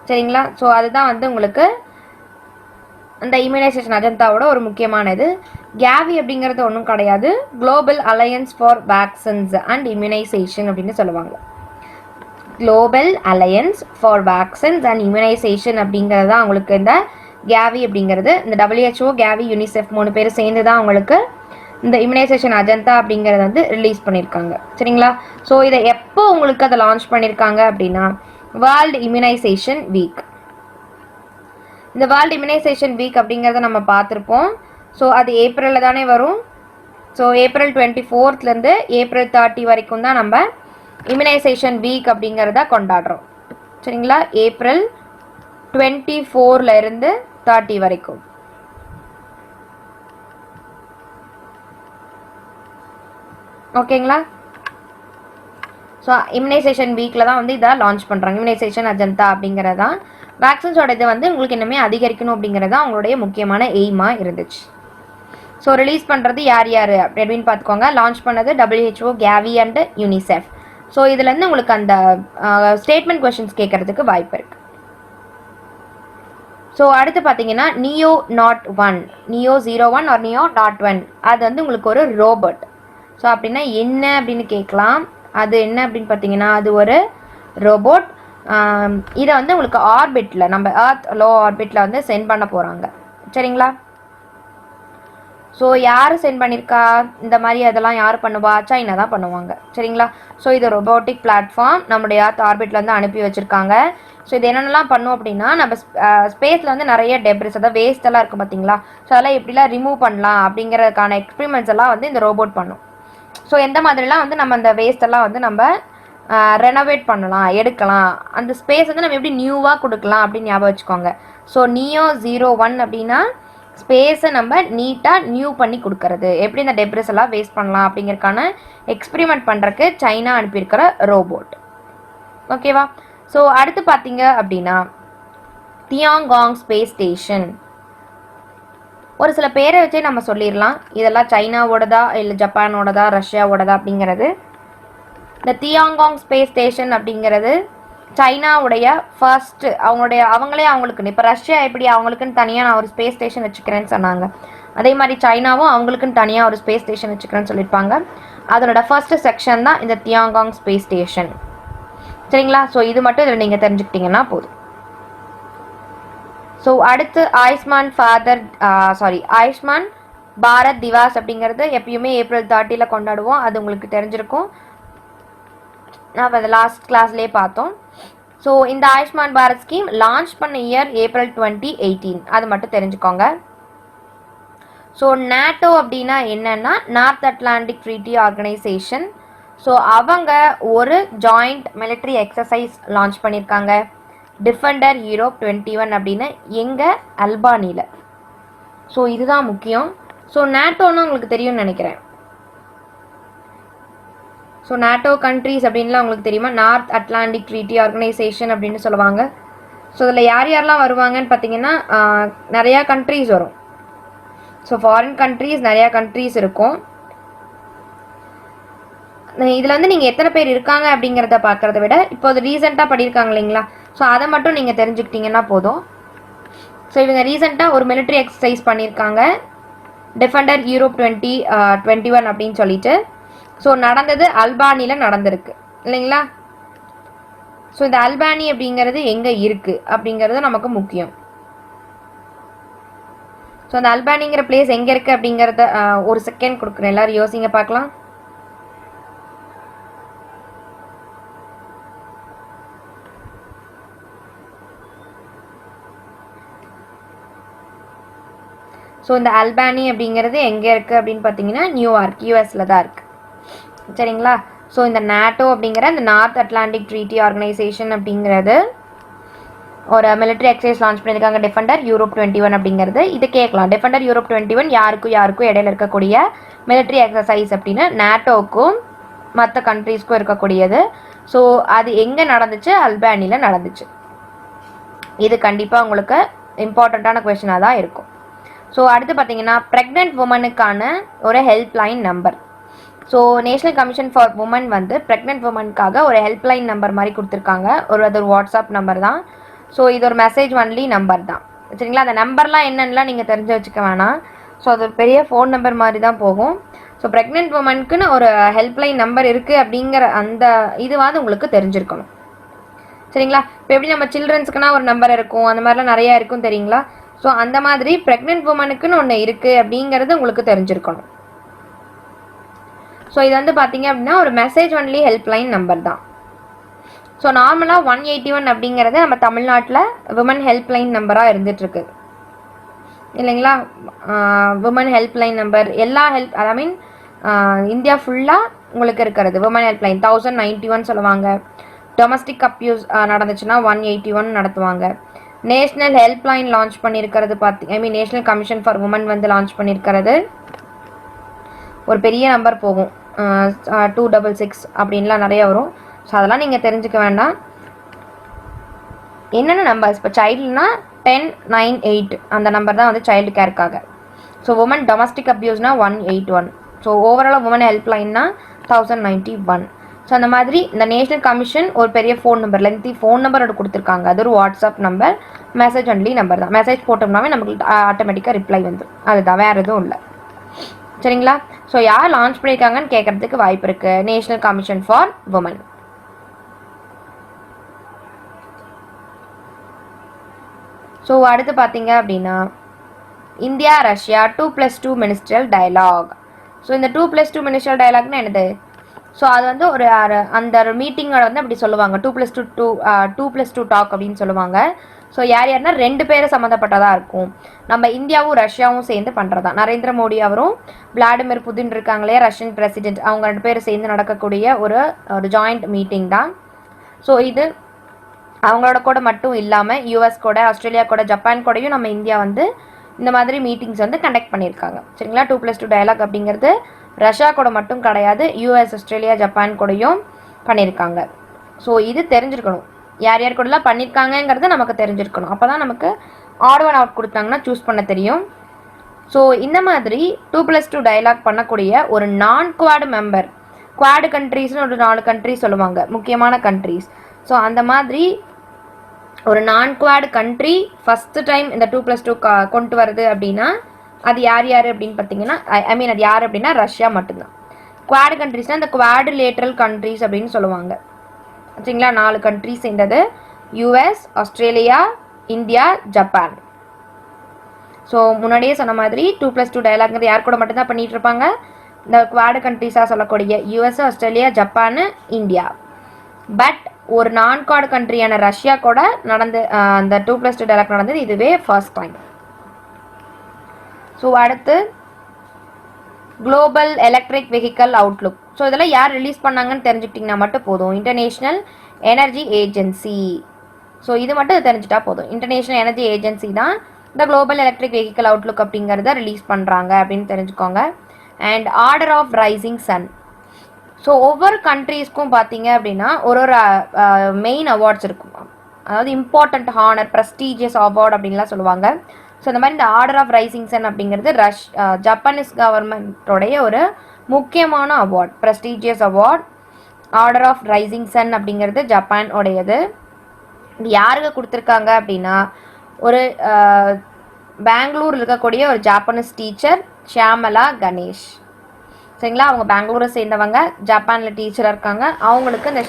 சரிங்களா. ஸோ அதுதான் வந்து உங்களுக்கு அந்த இம்யூனைசேஷன் அஜந்தாவோட ஒரு முக்கியமானது. கேவி அப்படிங்கிறது ஒன்றும் கிடையாது, global alliance for vaccines and immunisation அப்படின்னு சொல்லுவாங்க. Global alliance for vaccines and immunisation அப்படிங்கிறது தான் உங்களுக்கு இந்த கேவி அப்படிங்கிறது. இந்த WHO, கேவி, யூனிசெஃப் 3 பேர் சேர்ந்து தான் உங்களுக்கு இந்த இம்யூனைசேஷன் அஜெண்டா அப்படிங்கிறத வந்து ரிலீஸ் பண்ணியிருக்காங்க. சரிங்களா? ஸோ இதை எப்போ உங்களுக்கு அதை லான்ச் பண்ணியிருக்காங்க அப்படின்னா வேர்ல்டு இம்யூனைசேஷன் வீக். இந்த வேர்ல்டு இம்யூனைசேஷன் வீக் அப்படிங்கிறத நம்ம பார்த்துருப்போம். ஸோ அது ஏப்ரலில் தானே வரும். ஸோ ஏப்ரல் 24லேருந்து ஏப்ரல் 30 வரைக்கும் தான் நம்ம இம்யூனைசேஷன் வீக் அப்படிங்கிறத கொண்டாடுறோம். சரிங்களா? ஏப்ரல் 24லேருந்து 30 வரைக்கும். ஓகேங்களா? ஸோ இம்யூனைசேஷன் வீக்கில் தான் வந்து இதை லான்ச் பண்ணுறாங்க. இம்யூனைசேஷன் அஜெண்டா அப்படிங்கிறது தான் வேக்சின்ஸோட இது வந்து உங்களுக்கு இன்னுமே அதிகரிக்கணும் அப்படிங்கிறது தான் அவங்களுடைய முக்கியமான எய்மாக இருந்துச்சு. ஸோ ரிலீஸ் பண்ணுறது யார் யார் அப்படின்னு பார்த்துக்கோங்க. லான்ச் பண்ணது WHO, Gavi and UNICEF. So இதுலேருந்து உங்களுக்கு அந்த ஸ்டேட்மெண்ட் கொஷின்ஸ் கேட்கறதுக்கு வாய்ப்பு இருக்குது. ஸோ அடுத்து பார்த்தீங்கன்னா neo not 1, neo 01 or neo not 1, அது வந்து உங்களுக்கு ஒரு ரோபோட். ஸோ அப்படின்னா என்ன அப்படின்னு கேட்கலாம். அது என்ன அப்படின்னு பார்த்தீங்கன்னா அது ஒரு ரோபோட். இதை வந்து உங்களுக்கு ஆர்பிட்டில், நம்ம எர்த் லோ ஆர்பிட்டில் வந்து சென்ட் பண்ண போகிறாங்க. சரிங்களா? ஸோ யார் சென்ட் பண்ணியிருக்கா இந்த மாதிரி அதெல்லாம் யார் பண்ணுவா? சைனா தான் பண்ணுவாங்க. சரிங்களா? ஸோ இது ரொபோட்டிக் பிளாட்ஃபார்ம் நம்முடைய எர்த் ஆர்பிட்டில் வந்து அனுப்பி வச்சுருக்காங்க. ஸோ இது என்னென்னலாம் பண்ணும் அப்படின்னா நம்ம ஸ்பேஸில் வந்து நிறைய டெப்ரிஸ், அதாவது வேஸ்ட் எல்லாம் இருக்கும் பார்த்தீங்களா? ஸோ அதெல்லாம் எப்படிலாம் ரிமூவ் பண்ணலாம் அப்படிங்கிறதுக்கான எக்ஸ்பெரிமெண்ட்ஸ் எல்லாம் வந்து இந்த ரோபோட் பண்ணும். ஸோ எந்த மாதிரிலாம் வந்து நம்ம அந்த வேஸ்ட் எல்லாம் வந்து நம்ம ரெனோவேட் பண்ணலாம், எடுக்கலாம், அந்த ஸ்பேஸ் வந்து நம்ம எப்படி நியூவாக கொடுக்கலாம் அப்படின்னு ஞாபகம் வச்சுக்கோங்க. ஸோ நியோ 01 அப்படின்னா ஸ்பேஸை நம்ம நீட்டாக நியூ பண்ணி கொடுக்கறது, எப்படி இந்த டெப்ரிஸ் எல்லாம் வேஸ்ட் பண்ணலாம் அப்படிங்கிறதுக்கான எக்ஸ்பெரிமெண்ட் பண்ணுறதுக்கு சைனா அனுப்பியிருக்கிற ரோபோட். ஓகேவா? ஸோ அடுத்து பார்த்தீங்க அப்படின்னா தியாங்காங் ஸ்பேஸ் ஸ்டேஷன். ஒரு சில பேரை வச்சே நம்ம சொல்லிடலாம் இதெல்லாம் சைனாவோடதா இல்லை ஜப்பானோடதா ரஷ்யாவோடதா அப்படிங்கிறது. இந்த தியாங்காங் ஸ்பேஸ் ஸ்டேஷன் அப்படிங்கிறது சைனாவுடைய ஃபர்ஸ்ட் அவங்களே அவங்களுக்குன்னு, இப்போ ரஷ்யா எப்படி அவங்களுக்குன்னு தனியாக நான் ஒரு ஸ்பேஸ் ஸ்டேஷன் வச்சுக்கிறேன்னு சொன்னாங்க, அதே மாதிரி சைனாவும் அவங்களுக்குன்னு தனியாக ஒரு ஸ்பேஸ் ஸ்டேஷன் வச்சுக்கிறேன்னு சொல்லியிருப்பாங்க. அதனோட ஃபர்ஸ்ட் செக்ஷன் தான் இந்த தியாங்காங் ஸ்பேஸ் ஸ்டேஷன். சரிங்களா? ஸோ இது மட்டும் இதில் நீங்கள் தெரிஞ்சுக்கிட்டீங்கன்னா போதும். ஸோ அடுத்து ஆயுஷ்மான் பாரத் திவாஸ் அப்படிங்கிறது எப்பயுமே ஏப்ரல் 30 கொண்டாடுவோம். அது உங்களுக்கு தெரிஞ்சிருக்கும், நான் அதை லாஸ்ட் கிளாஸ்லேயே பார்த்தோம். ஸோ இந்த ஆயுஷ்மான் பாரத் ஸ்கீம் லான்ச் பண்ண இயர் ஏப்ரல் 2018, அது மட்டும் தெரிஞ்சுக்கோங்க. ஸோ நேட்டோ அப்படின்னா என்னன்னா north Atlantic treaty organisation. So அவங்க ஒரு ஜாயிண்ட் மிலிட்ரி எக்ஸசைஸ் லான்ச் பண்ணியிருக்காங்க, டிஃபெண்டர் யூரோப் 21 அப்படின்னு, எங்கே அல்பானியில். ஸோ இதுதான் முக்கியம். ஸோ நேட்டோன்னு உங்களுக்கு தெரியும்னு நினைக்கிறேன். ஸோ நேட்டோ கண்ட்ரீஸ் அப்படின்லாம் உங்களுக்கு தெரியுமா? நார்த் அட்லாண்டிக் ட்ரீட்டி ஆர்கனைசேஷன் அப்படின்னு சொல்லுவாங்க. ஸோ இதில் யார் யாரெல்லாம் வருவாங்கன்னு பார்த்தீங்கன்னா நிறையா கண்ட்ரீஸ் வரும். ஸோ ஃபாரின் கண்ட்ரீஸ் நிறையா கண்ட்ரீஸ் இருக்கும். இதில் வந்து நீங்கள் எத்தனை பேர் இருக்காங்க அப்படிங்கிறத பார்க்குறத விட இப்போ அது ரீசெண்டாக பண்ணியிருக்காங்க இல்லைங்களா? ஸோ அதை மட்டும் நீங்கள் தெரிஞ்சுக்கிட்டிங்கன்னா போதும். ஸோ இவங்க ரீசெண்டாக ஒரு மிலிட்ரி எக்ஸசைஸ் பண்ணியிருக்காங்க, டிஃபெண்டர் யூரோப் 2021 அப்படின்னு சொல்லிட்டு. ஸோ நடந்தது அல்பானியில் நடந்திருக்கு இல்லைங்களா? ஸோ இந்த அல்பானி அப்படிங்கிறது எங்கே இருக்குது அப்படிங்கிறது நமக்கு முக்கியம். ஸோ அந்த அல்பானிங்கிற பிளேஸ் எங்கே இருக்குது அப்படிங்கிறத ஒரு செகண்ட் கொடுக்குறேன், எல்லோரும் யோசிங்க பார்க்கலாம். ஸோ இந்த அல்பானி அப்படிங்கிறது எங்கே இருக்குது அப்படின்னு பார்த்தீங்கன்னா நியூயார்க், யூஎஸில் தான் இருக்குது. சரிங்களா? ஸோ இந்த நேட்டோ அப்படிங்கிற இந்த நார்த் அட்லாண்டிக் ட்ரீட்டி ஆர்கனைசேஷன் அப்படிங்கிறது ஒரு மிலிட்ரி எக்ஸசைஸ் லான்ச் பண்ணியிருக்காங்க, டிஃபெண்டர் யூரோப் 21 அப்படிங்கிறது. இது கேட்கலாம், டிஃபெண்டர் யூரோப் 21 யாருக்கும் இடையில இருக்கக்கூடிய மிலிட்ரி எக்ஸசைஸ் அப்படின்னு, நேட்டோக்கும் மற்ற கண்ட்ரீஸ்க்கும் இருக்கக்கூடியது. ஸோ அது எங்கே நடந்துச்சு? அல்பானியில் நடந்துச்சு. இது கண்டிப்பாக உங்களுக்கு இம்பார்ட்டண்ட்டான கொஷினாக தான் இருக்கும். ஸோ அடுத்து பார்த்தீங்கன்னா ப்ரெக்னென்ட் உமனுக்கான ஒரு helpline number. So national commission for women வந்து ப்ரெக்னென்ட் உமனுக்காக ஒரு ஹெல்ப்லைன் நம்பர் மாதிரி கொடுத்துருக்காங்க. அது ஒரு வாட்ஸ்அப் நம்பர் தான். ஸோ இது ஒரு மெசேஜ் ஒன்லி நம்பர் தான். சரிங்களா? அந்த நம்பர்லாம் என்னென்னலாம் நீங்கள் தெரிஞ்சு வச்சுக்க வேணாம். ஸோ அது ஒரு பெரிய ஃபோன் நம்பர் மாதிரி தான் போகும். ஸோ ப்ரெக்னென்ட் உமனுக்குன்னு ஒரு ஹெல்ப்லைன் நம்பர் இருக்குது அப்படிங்கிற அந்த இதுவாது உங்களுக்கு தெரிஞ்சிருக்கணும். சரிங்களா? இப்போ எப்படி நம்ம சில்ட்ரன்ஸ்க்குனா ஒரு நம்பர் இருக்கும், அந்த மாதிரிலாம் நிறையா இருக்கும் தெரியுங்களா? ஸோ அந்த மாதிரி ப்ரெக்னென்ட் உமனுக்குன்னு ஒன்று இருக்குது அப்படிங்கிறது உங்களுக்கு தெரிஞ்சிருக்கணும். ஸோ இது வந்து பார்த்தீங்க அப்படின்னா ஒரு மெசேஜ் ஒன்லி ஹெல்ப்லைன் நம்பர் தான். ஸோ நார்மலாக 181 அப்படிங்கிறது நம்ம தமிழ்நாட்டில் விமன் ஹெல்ப்லைன் நம்பராக இருந்துகிட்ருக்கு இல்லைங்களா? விமன் ஹெல்ப்லைன் நம்பர் எல்லா ஐ மீன் இந்தியா ஃபுல்லாக உங்களுக்கு இருக்கிறது விமன் ஹெல்ப்லைன் 1091 சொல்லுவாங்க. டொமஸ்டிக் அப்யூஸ் நடந்துச்சுன்னா 181 நடத்துவாங்க. நேஷ்னல் ஹெல்ப்லைன் லான்ச் பண்ணியிருக்கிறது நேஷ்னல் கமிஷன் ஃபார் உமன் வந்து லான்ச் பண்ணியிருக்கிறது ஒரு பெரிய நம்பர் போகும், 266 அப்படின்லாம் நிறைய வரும். ஸோ அதெல்லாம் நீங்கள் தெரிஞ்சுக்க வேண்டாம். என்னென்ன நம்பர்ஸ் இப்போ சைல்டுனா 1098 அந்த நம்பர் தான் வந்து சைல்டு கேருக்காக. ஸோ உமன் டொமஸ்டிக் அப்யூஸ்னா 181. ஸோ ஓவராலாக உமன் ஹெல்ப்லைன்னா 1091. ஸோ அந்த மாதிரி இந்த நேஷ்னல் கமிஷன் ஒரு பெரிய ஃபோன் நம்பர் லென்த்தி ஃபோன் நம்பரோட கொடுத்துருக்காங்க. அது ஒரு WhatsApp number, message only number தான். மெசேஜ் போட்டோம்னாவே நமக்கு ஆட்டோமேட்டிக்காக ரிப்ளை வந்துடும். அதுதான், வேறு எதுவும் இல்லை. சரிங்களா? ஸோ யார் லான்ச் பண்ணியிருக்காங்கன்னு கேட்குறதுக்கு வாய்ப்பு இருக்குது. National commission for women. So அடுத்து பார்த்தீங்க அப்படின்னா India Russia 2+2 ministerial dialogue. So இந்த 2+2 மினிஸ்ட்ரியல் டயலாக்னா என்னது? ஸோ அது வந்து ஒரு அந்த மீட்டிங்கோட வந்து அப்படி சொல்லுவாங்க 2+2 டாக் அப்படின்னு சொல்லுவாங்க. ஸோ யார்னா 2 பேர் சம்மந்தப்பட்டதாக இருக்கும். நம்ம இந்தியாவும் ரஷ்யாவும் சேர்ந்து பண்ணுறதா. நரேந்திர மோடி அவரும் விளாடிமிர் புதின் இருக்காங்களே ரஷ்யன் பிரசிடென்ட், அவங்க 2 பேர் சேர்ந்து நடக்கக்கூடிய ஒரு ஜாயிண்ட் மீட்டிங் தான். ஸோ இது அவங்களோட கூட மட்டும் இல்லாமல் யூஎஸ் கூட, ஆஸ்திரேலியா கூட, ஜப்பான் கூடயும் நம்ம இந்தியா வந்து இந்த மாதிரி மீட்டிங்ஸ் வந்து கண்டக்ட் பண்ணியிருக்காங்க. சரிங்களா? 2+2 டயலாக் அப்படிங்கிறது ரஷ்யா கூட மட்டும் கிடையாது, யூஎஸ், ஆஸ்திரேலியா, ஜப்பான் கூடயும் பண்ணியிருக்காங்க. ஸோ இது தெரிஞ்சிருக்கணும், யார் யார் கூடலாம் பண்ணியிருக்காங்கங்கிறது நமக்கு தெரிஞ்சிருக்கணும். அப்போ தான் நமக்கு ஆட் ஒன் அவுட் கொடுத்தாங்கன்னா சூஸ் பண்ண தெரியும். ஸோ இந்த மாதிரி 2+2 டயலாக் பண்ணக்கூடிய ஒரு நான் குவாடு மெம்பர், குவாடு கண்ட்ரீஸ்னு ஒரு 4 கண்ட்ரிஸ் சொல்லுவாங்க, முக்கியமான கண்ட்ரீஸ். ஸோ அந்த மாதிரி ஒரு நான் குவாடு கண்ட்ரி ஃபஸ்ட்டு டைம் இந்த 2+2 கொண்டு வருது அப்படின்னா அது யார் யார் அப்படின்னு பார்த்தீங்கன்னா அது யார் அப்படின்னா ரஷ்யா மட்டும்தான். குவாடு கண்ட்ரிஸ்னால் இந்த குவாடு லேட்ரல் கண்ட்ரிஸ் அப்படின்னு சொல்லுவாங்க. சரிங்களா? 4 கண்ட்ரிஸ் சேர்ந்தது US, Australia, India, Japan. So முன்னாடியே சொன்ன மாதிரி 2+2 டயலாக்ங்கிறது யார் கூட மட்டும்தான் பண்ணிகிட்டு இருப்பாங்க? இந்த குவாடு கண்ட்ரிஸாக சொல்லக்கூடிய US, Australia, Japan, India. But ஒரு நான் குவாடு கண்ட்ரியான ரஷ்யா கூட நடந்து அந்த 2+2 டயலாக் நடந்தது இதுவே ஃபர்ஸ்ட் டைம். ஸோ அடுத்து global electric vehicle Outlook. So இதெல்லாம் யார் ரிலீஸ் பண்ணாங்கன்னு தெரிஞ்சுக்கிட்டிங்கன்னா மட்டும் போதும். International energy agency. ஸோ இது மட்டும் தெரிஞ்சுட்டா போதும். இன்டர்நேஷ்னல் எனர்ஜி ஏஜென்சி தான் இந்த குளோபல் எலக்ட்ரிக் வெஹிக்கல் அவுட்லுக் அப்படிங்கிறத ரிலீஸ் பண்ணுறாங்க அப்படின்னு தெரிஞ்சுக்கோங்க. And order of rising sun. So ஒவ்வொரு கண்ட்ரீஸ்க்கும் பார்த்தீங்க அப்படின்னா ஒரு மெயின் அவார்ட்ஸ் இருக்கும், அதாவது இம்பார்ட்டண்ட் ஹானர், ப்ரெஸ்டீஜியஸ் அவார்டு அப்படின்லாம் சொல்லுவாங்க. ஸோ இந்த மாதிரி இந்த ஆர்டர் ஆஃப் ரைசிங் சன் அப்படிங்கிறது ஜப்பானீஸ் கவர்மெண்ட்டோடைய ஒரு முக்கியமான award, prestigious award. Order of rising sun அப்படிங்கிறது ஜப்பான் உடையது. இது யாருக்கு கொடுத்துருக்காங்க அப்படின்னா ஒரு பெங்களூர் இருக்கக்கூடிய ஒரு ஜாப்பனீஸ் டீச்சர் ஷியாமலா கணேஷ். சரிங்களா? அவங்க பெங்களூரை சேர்ந்தவங்க, ஜப்பானில் டீச்சராக இருக்காங்க. அவங்களுக்கு இந்த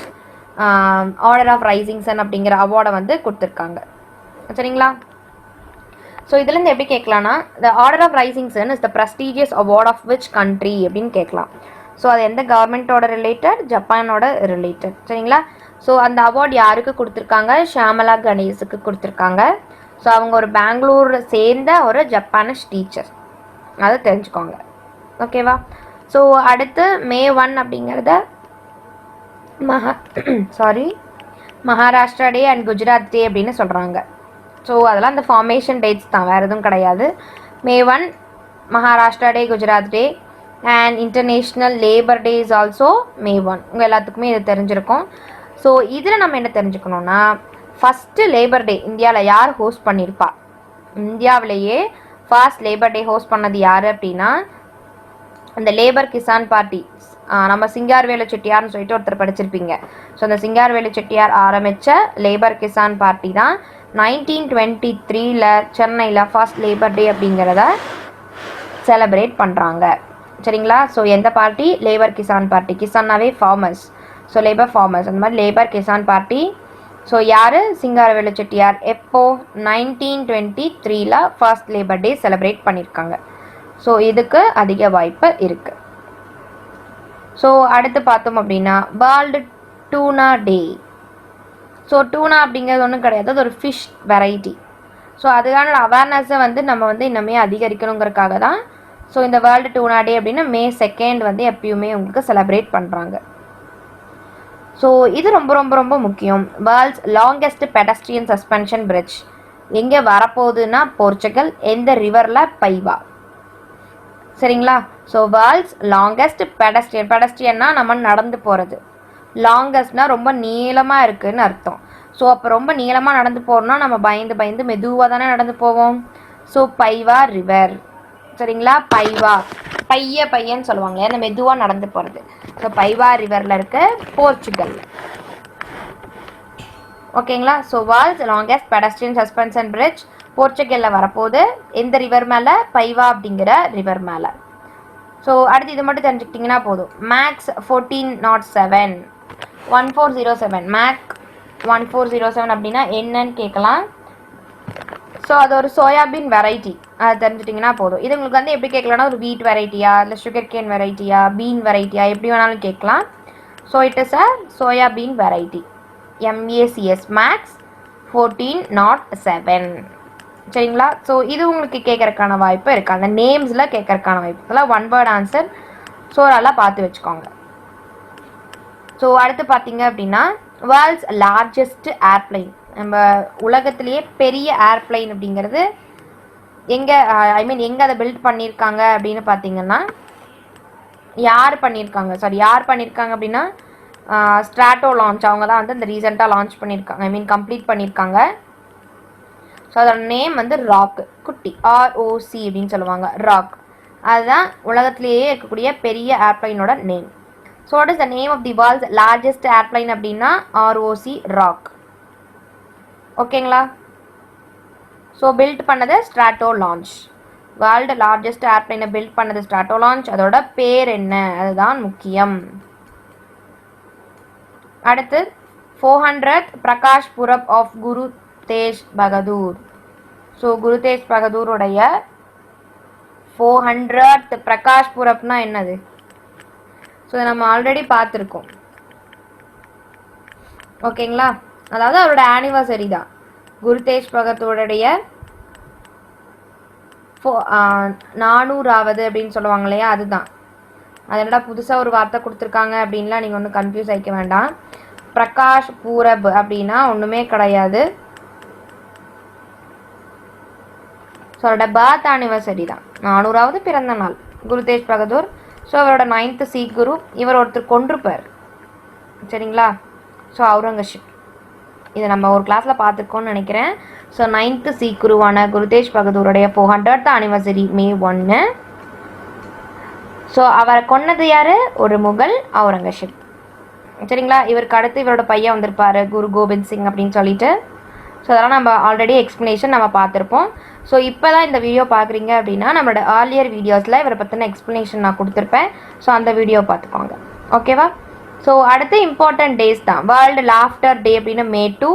ஆர்டர் ஆஃப் ரைசிங் சன் அப்படிங்கிற அவார்டை வந்து கொடுத்துருக்காங்க. சரிங்களா? ஸோ இதுலேருந்து எப்படி கேட்கலான்னா the order of rising sun is the prestigious award of which country அப்படின்னு கேட்கலாம். ஸோ அது எந்த கவர்மெண்ட்டோட ரிலேட்டட்? ஜப்பானோட ரிலேட்டட். சரிங்களா? ஸோ அந்த அவார்டு யாருக்கு கொடுத்துருக்காங்க? ஷியாமலா கணேஷுக்கு கொடுத்துருக்காங்க. ஸோ அவங்க ஒரு பெங்களூர் சேர்ந்த ஒரு ஜப்பானிஷ் டீச்சர், அதை தெரிஞ்சுக்கோங்க. ஓகேவா? ஸோ அடுத்து May 1 அப்படிங்கிறத மகாராஷ்டிரா டே அண்ட் குஜராத் டே அப்படின்னு சொல்கிறாங்க. ஸோ அதெல்லாம் அந்த ஃபார்மேஷன் டேட்ஸ் தான், வேறு எதுவும் கிடையாது. May 1 Maharashtra day, Gujarat day. And international labour day is also May 1. உங்கள் எல்லாத்துக்குமே இது தெரிஞ்சிருக்கும். ஸோ இதில் நம்ம என்ன தெரிஞ்சுக்கணுன்னா ஃபஸ்ட்டு லேபர் டே இந்தியாவில் யார் ஹோஸ்ட் பண்ணியிருப்பா? இந்தியாவிலேயே ஃபர்ஸ்ட் லேபர் டே ஹோஸ்ட் பண்ணது யார் அப்படின்னா அந்த லேபர் கிசான் பார்ட்டி. நம்ம சிங்காரவேலு செட்டியார்னு சொல்லிட்டு ஒருத்தர் படிச்சிருப்பீங்க. ஸோ அந்த சிங்காரவேலு செட்டியார் ஆரம்பித்த லேபர் கிசான் பார்ட்டி தான் 1923 சென்னையில் ஃபர்ஸ்ட் லேபர் டே அப்படிங்கிறத செலிப்ரேட் பண்ணுறாங்க. சரிங்களா? ஸோ எந்த பார்ட்டி? Labour Kisan party. கிசான்னாவே ஃபார்மர்ஸ், ஸோ லேபர் ஃபார்மர்ஸ். அந்த மாதிரி லேபர் கிசான் பார்ட்டி ஸோ யார்? சிங்காரவேலு செட்டியார். எப்போ? 1923ல் ஃபர்ஸ்ட் லேபர் டே செலிப்ரேட் பண்ணியிருக்காங்க. ஸோ இதுக்கு அதிக வாய்ப்பு இருக்குது. ஸோ அடுத்து பார்த்தோம் அப்படின்னா வேர்ல்டு டூனா டே. ஸோ டூனா அப்படிங்கிறது ஒன்றும் கிடையாது, அது ஒரு ஃபிஷ் வெரைட்டி. ஸோ அதுக்கான அவேர்னஸை வந்து நம்ம வந்து இன்னமே அதிகரிக்கணுங்கிறதுக்காக தான் ஸோ இந்த வேர்ல்டு டூனா டே அப்படின்னு May 2 வந்து எப்பயுமே உங்களுக்கு செலிப்ரேட் பண்ணுறாங்க. ஸோ இது ரொம்ப ரொம்ப ரொம்ப முக்கியம். World's longest pedestrian suspension bridge எங்கே வரப்போகுதுன்னா போர்ச்சுகல். எந்த ரிவரில்? பைவா. சரிங்களா? ஸோ வேர்ல்ட்ஸ் லாங்கெஸ்ட் பெடஸ்ட்ரியன்னா நம்ம நடந்து போகிறது, லாங்கஸ்ட்னா ரொம்ப நீளமாக இருக்குதுன்னு அர்த்தம். ஸோ அப்போ ரொம்ப நீளமாக நடந்து போகிறோம்னா நம்ம பயந்து பயந்து மெதுவாக தானே நடந்து போவோம். So Paiva river. சரிங்களா? பைவா பையன்னு சொல்லுவாங்க, அந்த மெதுவாக நடந்து போகிறது. ஸோ பைவா ரிவரில் இருக்க போர்ச்சுகல். ஓகேங்களா? So world's longest pedestrian suspension bridge போர்ச்சுகலில் வரப்போகுது. எந்த ரிவர் மேலே? பைவா அப்படிங்கிற ரிவர் மேலே. ஸோ அடுத்து இது மட்டும் தெரிஞ்சுக்கிட்டிங்கன்னா போதும். மேக்ஸ் 1407 1407 மேக் 1407 அப்படின்னா என்னன்னு கேட்கலாம். ஸோ அது ஒரு சோயாபீன் வெரைட்டி, அது தெரிஞ்சிட்டிங்கன்னா போதும். இது உங்களுக்கு வந்து எப்படி கேட்கலாம்னா ஒரு வீட் வெரைட்டியா, இல்லை சுகர் கேன் வெரைட்டியா, பீன் வெரைட்டியா, எப்படி வேணாலும் கேட்கலாம். So it is a soybean variety. MACS maths 1407. சரிங்களா? ஸோ இது உங்களுக்கு கேட்கறதுக்கான வாய்ப்பு இருக்குது, அந்த நேம்ஸில் கேட்கறதுக்கான வாய்ப்பு. இதெல்லாம் ஒன் வேர்ட் ஆன்சர். ஸோ நல்லா பார்த்து வச்சுக்கோங்க. ஸோ அடுத்து பார்த்தீங்க அப்படின்னா வேர்ல்ட்ஸ் லார்ஜஸ்ட் ஏர்ப்ளைன், நம்ம உலகத்திலேயே பெரிய ஏர்ப்ளைன் அப்படிங்கிறது எங்கே, எங்கே அதை பில்ட் பண்ணியிருக்காங்க அப்படின்னு பார்த்தீங்கன்னா யார் பண்ணியிருக்காங்க அப்படின்னா ஸ்ட்ராட்டோ லான்ச். அவங்க தான் வந்து இந்த ரீசெண்டாக லான்ச் பண்ணியிருக்காங்க, கம்ப்ளீட் பண்ணியிருக்காங்க. ஸோ அதோட நேம் வந்து ராக், குட்டி ROC அப்படின்னு சொல்லுவாங்க, ராக். அதுதான் உலகத்திலேயே இருக்கக்கூடிய பெரிய ஏர்ப்ளைனோட name. So what is the name of the world's largest airplane அப்படின்னா ROC, ராக். ஓகேங்களா? ஸோ பில்ட் பண்ணது ஸ்ட்ராட்டோ லான்ச். வேர்ல்டு லார்ஜஸ்ட் ஏர்ப்ளைனை பில்ட் பண்ணது ஸ்ட்ராட்டோ லான்ச். அதோட பேர் என்ன, அதுதான் முக்கியம். அடுத்து 400th Prakash Purab of Guru Tegh Bahadur. So Guru Tegh பகதூருடைய 400th பிரகாஷ் புரப்னா என்னது? ஸோ நம்ம ஆல்ரெடி பார்த்துருக்கோம். ஓகேங்களா? அதாவது அவரோட ஆனிவர்சரி தான் குரு தேஜ் பகதூருடைய 400வது அப்படின்னு சொல்லுவாங்க இல்லையா, அதுதான். அதனால புதுசாக ஒரு வார்த்தை கொடுத்துருக்காங்க அப்படின்லாம் நீங்கள் ஒன்றும் கன்ஃபியூஸ் ஆகிக்க வேண்டாம். பிரகாஷ் பூரப் அப்படின்னா ஒன்றுமே கிடையாது. ஸோ அவரோட பர்த் ஆனிவர்சரி தான், 400வது பிறந்த நாள் குரு தேஜ் பகதூர். ஸோ அவரோட 9th சீக் குரு. இவர் ஒருத்தர் கொன்றுப்பார். சரிங்களா? ஸோ அவுரங்கசீப், இதை நம்ம ஒரு கிளாஸில் பார்த்துருக்கோம்னு நினைக்கிறேன். ஸோ 9th சீக் குருவான குரு தேஜ் பகதூருடைய 400th ஆனிவர்சரி May 1. ஸோ அவரை கொன்னது யார்? ஒரு முகல், அவுரங்கசீப். சரிங்களா? இவருக்கு அடுத்து இவரோட பையன் வந்திருப்பார், குரு கோபிந்த் சிங் அப்படின்னு சொல்லிட்டு. ஸோ அதெல்லாம் நம்ம ஆல்ரெடி எக்ஸ்ப்ளனேஷன் நம்ம பார்த்துருப்போம். ஸோ இப்போ தான் இந்த வீடியோ பார்க்குறீங்க அப்படின்னா நம்மளோட ஏர்லியர் வீடியோஸில் இவரை பற்றின எக்ஸ்ப்ளனேஷன் நான் கொடுத்துருப்பேன். ஸோ அந்த வீடியோ பார்த்துக்கோங்க. ஓகேவா? ஸோ அடுத்து இம்பார்ட்டன்ட் டேஸ் தான். வேர்ல்டு லாஃப்டர் டே அப்படின்னு May 2.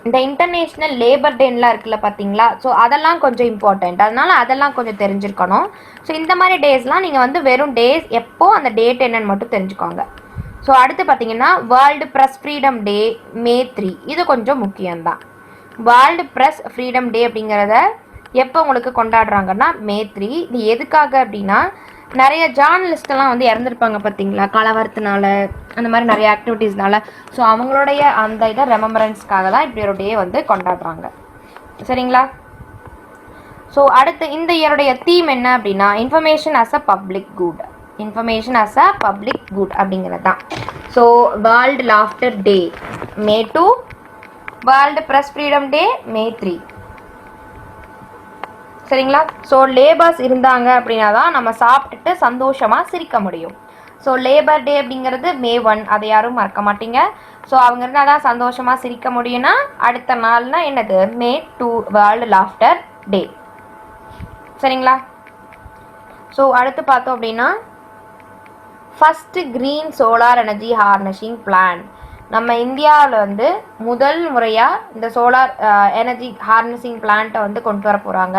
இந்த இன்டர்நேஷ்னல் லேபர் டேன்லாம் இருக்குல்ல பார்த்தீங்களா, ஸோ அதெல்லாம் கொஞ்சம் இம்பார்ட்டண்ட், அதனால அதெல்லாம் கொஞ்சம் தெரிஞ்சிருக்கணும். ஸோ இந்த மாதிரி டேஸ்லாம் நீங்கள் வந்து வெறும் டேஸ் எப்போ அந்த டேட் என்னன்னு மட்டும் தெரிஞ்சுக்கோங்க. ஸோ அடுத்து பார்த்தீங்கன்னா world press freedom day May 3. இது கொஞ்சம் முக்கியம்தான். வேர்ல்டு ப்ரெஸ் ஃப்ரீடம் டே அப்படிங்கிறத எப்போ உங்களுக்கு கொண்டாடுறாங்கன்னா May 3. இது எதுக்காக அப்படின்னா நிறைய ஜேர்னலிஸ்டெல்லாம் வந்து இறந்துருப்பாங்க பார்த்தீங்களா, கலவரத்தினால, அந்த மாதிரி நிறைய ஆக்டிவிட்டீஸ்னால. ஸோ அவங்களுடைய அந்த இதை ரெமம்பரன்ஸ்க்காக தான் இப்படி ஒரு டே வந்து கொண்டாடுறாங்க. சரிங்களா? ஸோ அடுத்து இந்த இயருடைய தீம் என்ன அப்படின்னா information as a public good. Information as a public good அப்படிங்கிறது தான். So world laughter day May 2, world press freedom day May 3. சரிங்களா? ஸோ லேபர்ஸ் இருந்தாங்க அப்படின்னா தான் நம்ம சாப்பிட்டுட்டு சந்தோஷமாக சிரிக்க முடியும். ஸோ லேபர் டே அப்படிங்கிறது May 1, அதை யாரும் மறக்க மாட்டீங்க. ஸோ அவங்க இருந்தால் தான் சந்தோஷமாக சிரிக்க முடியும்னா அடுத்த நாள்னா என்னது? May 2 world laughter day. சரிங்களா? ஸோ அடுத்து பார்த்தோம் அப்படின்னா first green solar energy harnessing plan நம்ம இந்தியாவில் வந்து முதல் முறையாக இந்த சோலார் எனர்ஜி ஹார்னஸிங் பிளான்ட்டை வந்து கொண்டு வர போகிறாங்க.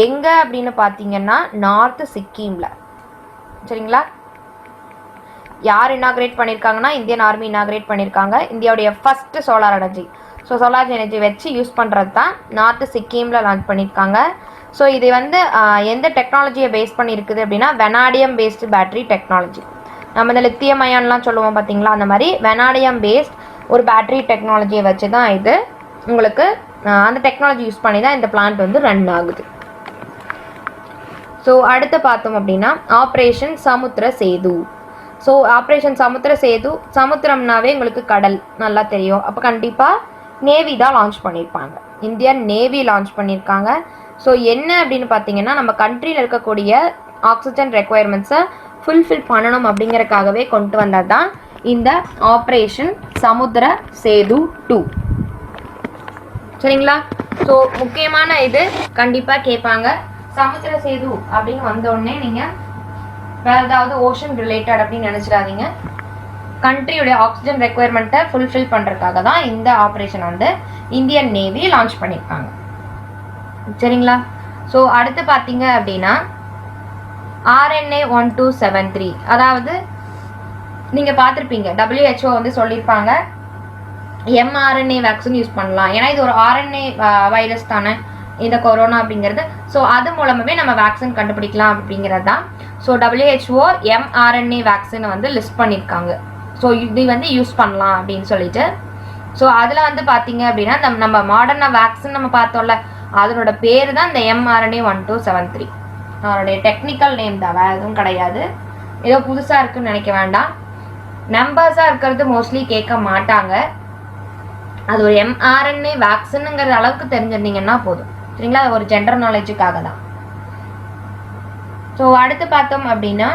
எங்கே அப்படின்னு பார்த்தீங்கன்னா நார்த்து சிக்கிமில். சரிங்களா? யார் இனாக்ரேட் பண்ணியிருக்காங்கன்னா இந்தியன் ஆர்மி இனாக்ரேட் பண்ணியிருக்காங்க. இந்தியாவுடைய first solar energy. So solar energy வச்சு யூஸ் பண்ணுறது தான் நார்த்து சிக்கிமில் லான்ச் பண்ணியிருக்காங்க. ஸோ இது வந்து எந்த டெக்னாலஜியை பேஸ் பண்ணியிருக்குது அப்படின்னா வெனாடியம் பேஸ்டு பேட்டரி டெக்னாலஜி. நம்ம இந்த லித்தியம் அயான்லாம் சொல்லுவோம் பார்த்தீங்களா, அந்த மாதிரி வெனாடியம் பேஸ்ட் ஒரு பேட்டரி டெக்னாலஜியை வச்சு தான் இது உங்களுக்கு அந்த டெக்னாலஜி யூஸ் பண்ணி தான் இந்த பிளான்ட் வந்து ரன் ஆகுது. ஸோ அடுத்து பார்த்தோம் அப்படின்னா ஆப்ரேஷன் சமுத்திர சேது. ஸோ ஆப்ரேஷன் சமுத்திர சேது, சமுத்திரம்னாவே உங்களுக்கு கடல் நல்லா தெரியும். அப்போ கண்டிப்பாக நேவி தான் லான்ச் பண்ணியிருப்பாங்க. இந்தியன் நேவி லான்ச் பண்ணியிருக்காங்க. ஸோ என்ன அப்படின்னு பார்த்தீங்கன்னா நம்ம கண்ட்ரியில் இருக்கக்கூடிய ஆக்சிஜன் ரெக்குயர்மெண்ட்ஸை ஃபுல்ஃபில் பண்ணணும் அப்படிங்கிறதுக்காகவே கொண்டு வந்தது தான் இந்த ஆப்ரேஷன் சமுத்திர சேது 2. சரிங்களா? ஸோ முக்கியமான இது கண்டிப்பாக கேட்பாங்க. சமுத்திர சேது அப்படின்னு வந்தோடனே நீங்கள் வேறு ஏதாவது ஓஷன் ரிலேட்டட் அப்படின்னு நினச்சிடாதீங்க. கண்ட்ரியுடைய ஆக்சிஜன் ரெக்குயர்மெண்ட்டை ஃபுல்ஃபில் பண்ணுறதுக்காக தான் இந்த ஆப்ரேஷன் வந்து இந்தியன் நேவி லான்ச் பண்ணியிருக்காங்க. சரிங்களா? ஸோ அடுத்து பார்த்தீங்க அப்படின்னா RNA 1273, அதாவது நீங்கள் பார்த்துருப்பீங்க WHO வந்து சொல்லியிருப்பாங்க mRNA வேக்சின் யூஸ் பண்ணலாம். ஏன்னா இது ஒரு RNA வைரஸ் தானே இந்த கொரோனா அப்படிங்கிறது. ஸோ அது மூலமாகவே நம்ம வேக்சின் கண்டுபிடிக்கலாம் அப்படிங்கிறது தான். ஸோ WHO mRNA வேக்சினை வந்து லிஸ்ட் பண்ணியிருக்காங்க. ஸோ இது வந்து யூஸ் பண்ணலாம் அப்படின்னு சொல்லிட்டு. ஸோ அதில் வந்து பார்த்தீங்க அப்படின்னா நம்ம மாடர்னா வேக்சின் நம்ம பார்த்தோம்ல, அதனோட பேர் தான் இந்த mRNA 1273. அதனுடைய டெக்னிக்கல் நேம் தான், வேறு எதுவும் கிடையாது. ஏதோ புதுசாக இருக்குன்னு நினைக்க வேண்டாம். நம்பர்ஸாக இருக்கிறது மோஸ்ட்லி கேட்க மாட்டாங்க. அது ஒரு mRNA வேக்சினுங்கிற அளவுக்கு தெரிஞ்சிருந்தீங்கன்னா போதும். சரிங்களா? அது ஒரு ஜென்ரல் நாலேஜுக்காக தான். ஸோ அடுத்து பார்த்தோம் அப்படின்னா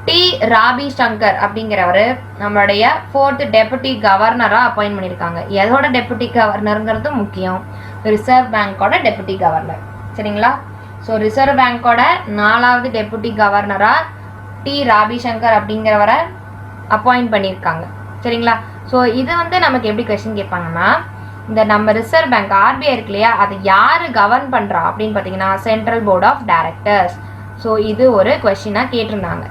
டி ராபி சங்கர் அப்படிங்கிறவர் நம்மளுடைய 4th டெபுட்டி கவர்னராக அப்பாயின்ட் பண்ணியிருக்காங்க. எதோட டெபுட்டி கவர்னருங்கிறது முக்கியம், ரிசர்வ் பேங்கோட டெபுட்டி கவர்னர். சரிங்களா? ஸோ ரிசர்வ் பேங்கோட 4வது டெபுட்டி கவர்னராக டி ராபி சங்கர் அப்படிங்கிறவரை அப்பாயிண்ட் பண்ணியிருக்காங்க. சரிங்களா? ஸோ இது வந்து நமக்கு எப்படி கொஸ்டின் கேட்பாங்கன்னா, இந்த நம்ம ரிசர்வ் பேங்க் RBI இருக்கு இல்லையா, அதை யார் கவர்ன் பண்ணுறா அப்படின்னு பார்த்தீங்கன்னா central board of directors. So இது ஒரு கொஸ்டினாக கேட்டிருந்தாங்க.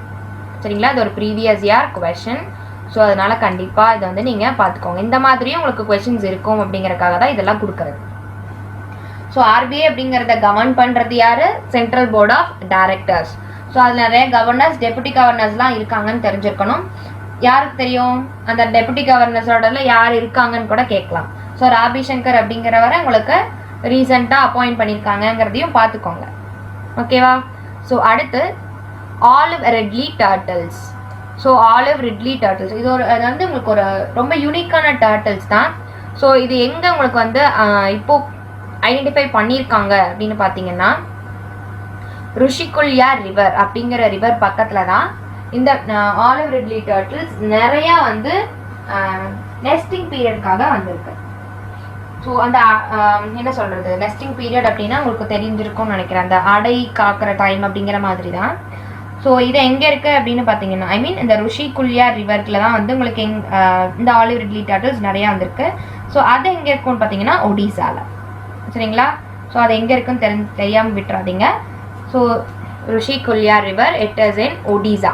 சரிங்களா? இது ஒரு ப்ரீவியஸ் இயர் கொஸ்டின். ஸோ அதனால் கண்டிப்பாக இதை வந்து நீங்கள் பார்த்துக்கோங்க. இந்த மாதிரியும் உங்களுக்கு கொஸ்டின்ஸ் இருக்கும் அப்படிங்கிறதுக்காக தான் இதெல்லாம் கொடுக்குறது. ஸோ RBI அப்படிங்கிறத கவர்ன் பண்ணுறது யார்? Central board of directors. So அதில் நிறைய கவர்னர்ஸ் டெபுட்டி கவர்னர்ஸ்லாம் இருக்காங்கன்னு தெரிஞ்சிருக்கணும். யாருக்கு தெரியும் அந்த டெபுட்டி கவர்னர்ஸோட யார் இருக்காங்கன்னு கூட கேட்கலாம். ஸோ ராபி சங்கர் அப்படிங்கிறவரை உங்களுக்கு ரீசெண்டாக அப்பாயிண்ட் பண்ணியிருக்காங்கங்கிறதையும் பார்த்துக்கோங்க. ஓகேவா? ஸோ அடுத்து olive ridley turtles. So olive ridley turtles இது அது வந்து உங்களுக்கு ஒரு ரொம்ப யூனிக்கான டர்ட்டில்ஸ் தான். ஸோ இது எங்கே உங்களுக்கு வந்து இப்போது ஐடென்டிஃபை பண்ணியிருக்காங்க அப்படின்னு பார்த்தீங்கன்னா ருஷிகுல்யா ரிவர் அப்படிங்கிற ரிவர் பக்கத்தில் தான் இந்த ஆலிவ் ரிட்லி டர்ட்டில்ஸ் நிறையா வந்து நெஸ்டிங் பீரியட்காக வந்திருக்கு. ஸோ அந்த என்ன சொல்கிறது, நெஸ்டிங் பீரியட் அப்படின்னா உங்களுக்கு தெரிஞ்சிருக்கும்னு நினைக்கிறேன். அந்த அடை காக்கிற டைம் அப்படிங்கிற மாதிரி தான். ஸோ இது எங்கே இருக்குது அப்படின்னு பார்த்தீங்கன்னா இந்த ருஷிகுல்யா ரிவர்க்கில் தான் வந்து உங்களுக்கு இந்த ஆலிவ் ரிட்லி டர்ட்டில்ஸ் நிறையா வந்திருக்கு. ஸோ அது எங்கே இருக்குன்னு பார்த்தீங்கன்னா ஒடிசாவில். சரிங்களா? ஸோ அது எங்கே இருக்குன்னு தெரியாமல் விட்டுறாதீங்க. So Rushikulya river it is in Odisha.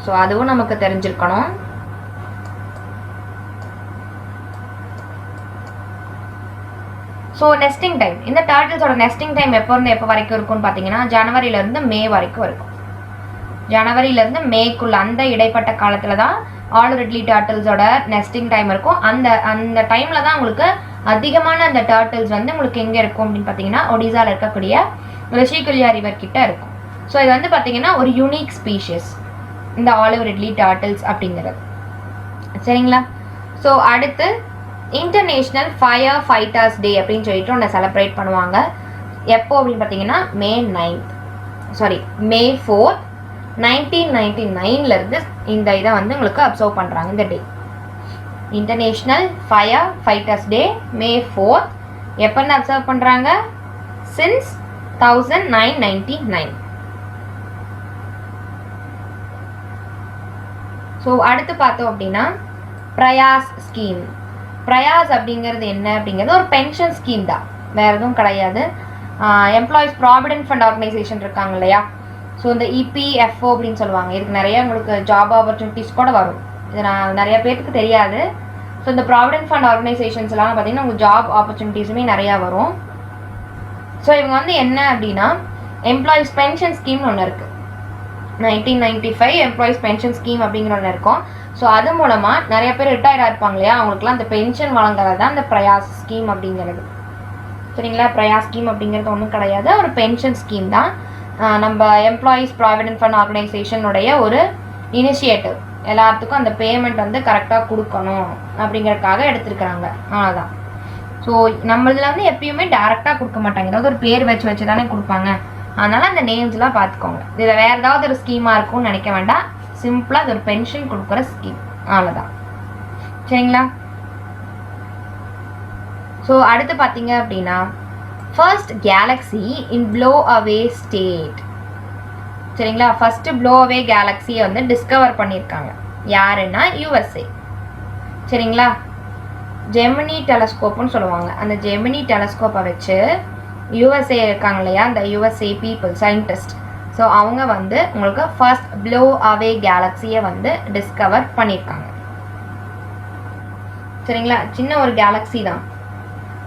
So அதுவும் நமக்கு தெரிஞ்சிருக்கணும். ஸோ நெஸ்டிங் டைம், இந்த டர்ட்டில்ஸோட நெஸ்டிங் டைம் எப்போ இருந்து எப்போ வரைக்கும் இருக்கும்னு பார்த்தீங்கன்னா ஜனவரியிலேருந்து மே வரைக்கும் இருக்கும். ஜனவரியிலேருந்து மேக்குள்ள அந்த இடைப்பட்ட காலத்தில் தான் ஆலிவ் ரிட்லி டர்ட்டில்ஸோட நெஸ்டிங் டைம் இருக்கும். அந்த டைமில் தான் உங்களுக்கு அதிகமான அந்த டர்ட்டில்ஸ் வந்து உங்களுக்கு எங்கே இருக்கும் அப்படின்னு பார்த்தீங்கன்னா ஒடிசாவில் இருக்கக்கூடிய ருஷிகுல்யா ரிவர் கிட்ட இருக்கும். ஸோ இது வந்து பார்த்தீங்கன்னா ஒரு யூனிக் ஸ்பீஷிஸ் இந்த ஆலிவ் ரிட்லி டர்ட்டில்ஸ் அப்படிங்கிறது. சரிங்களா? ஸோ அடுத்து இன்டர்நேஷ்னல் ஃபயர் ஃபைட்டர்ஸ் டே அப்படின்னு சொல்லிட்டு ஒன்று செலிப்ரேட் பண்ணுவாங்க. எப்போ அப்படின்னு பார்த்தீங்கன்னா மே 4, 1999 இந்த இதை வந்து உங்களுக்கு அப்சர்வ் பண்ணுறாங்க. இந்த டே இன்டர்நேஷ்னல் ஃபயர் ஃபைட்டர்ஸ் டே மே 4 எப்போன்னு அப்சர்வ் பண்ணுறாங்க? சின்ஸ் 1999. ஸோ அடுத்து பார்த்தோம் அப்படின்னா பிரயாஸ் ஸ்கீம். பிரயாஸ் அப்படிங்கிறது என்ன அப்படிங்கிறது ஒரு பென்ஷன் ஸ்கீம் தான், வேறு எதுவும் கிடையாது. எம்ப்ளாயீஸ் ப்ராவிடென்ட் ஃபண்ட் ஆர்கனைசேஷன் இருக்காங்க இல்லையா, ஸோ இந்த இபிஎஃப்ஓ அப்படின்னு சொல்லுவாங்க. இதுக்கு நிறைய உங்களுக்கு ஜாப் ஆப்பர்ச்சுனிட்டிஸ் கூட வரும். இது நான் நிறைய பேருக்கு தெரியாது. ஸோ இந்த ப்ராவிடென்ட் ஃபண்ட் ஆர்கனைசேஷன்ஸ்லாம் பார்த்தீங்கன்னா உங்களுக்கு ஜாப் ஆப்பர்ச்சுனிட்டிஸுமே நிறையா வரும். ஸோ இவங்க வந்து என்ன அப்படின்னா எம்ப்ளாயீஸ் பென்ஷன் ஸ்கீம்னு ஒன்று இருக்குது. 1995 எம்ப்ளாயீஸ் பென்ஷன் ஸ்கீம் அப்படிங்கிற ஒன்று இருக்கும். ஸோ அது மூலமாக நிறைய பேர் ரிட்டையர் ஆயிருப்பாங்க இல்லையா, அவங்களுக்குலாம் அந்த பென்ஷன் வழங்குறது தான் இந்த பிரயாஸ் ஸ்கீம் அப்படிங்கிறது. சரிங்களா, பிரயாஸ் ஸ்கீம் அப்படிங்கிறது ஒன்றும் கிடையாது, ஒரு பென்ஷன் ஸ்கீம் தான். நம்ம எம்ப்ளாயீஸ் ப்ராவிடென்ட் ஃபண்ட் ஆர்கனைசேஷனுடைய ஒரு இனிஷியேட்டிவ். எல்லாத்துக்கும் அந்த பேமெண்ட் வந்து கரெக்டாக கொடுக்கணும் அப்படிங்கிறதுக்காக எடுத்துருக்குறாங்க, அவ்வளோதான். ஸோ நம்மளதில் வந்து எப்பயுமே டேரெக்டாக கொடுக்க மாட்டாங்க, ஏதாவது ஒரு பேர் வச்சு தானே கொடுப்பாங்க. அதனால் அந்த நேம்ஸ்லாம் பார்த்துக்கோங்க. இதில் வேறு ஏதாவது ஒரு ஸ்கீமாக இருக்கும்னு நினைக்க வேண்டாம், சிம்பிளாக அது ஒரு பென்ஷன் கொடுக்குற ஸ்கீம், அவ்வளோதான். சரிங்களா. ஸோ அடுத்து பார்த்தீங்க அப்படின்னா ஃபர்ஸ்ட் கேலக்ஸி இன் ப்ளோ அவே ஸ்டேட். சரிங்களா, ஃபஸ்ட்டு ப்ளோ அவே கேலக்ஸியை வந்து டிஸ்கவர் பண்ணியிருக்காங்க யாருன்னா யூஎஸ்ஏ. சரிங்களா, ஜெமினி டெலஸ்கோப்னு சொல்லுவாங்க. அந்த ஜெமினி டெலஸ்கோப்பை வச்சு யூஎஸ்ஏ இருக்காங்க இல்லையா, அந்த யூஎஸ்ஏ பீப்புள் சயின்டிஸ்ட், ஸோ அவங்க வந்து உங்களுக்கு ஃபர்ஸ்ட் ப்ளோ அவே கேலக்ஸியை வந்து டிஸ்கவர் பண்ணியிருக்காங்க. சரிங்களா, சின்ன ஒரு கேலக்ஸி தான்.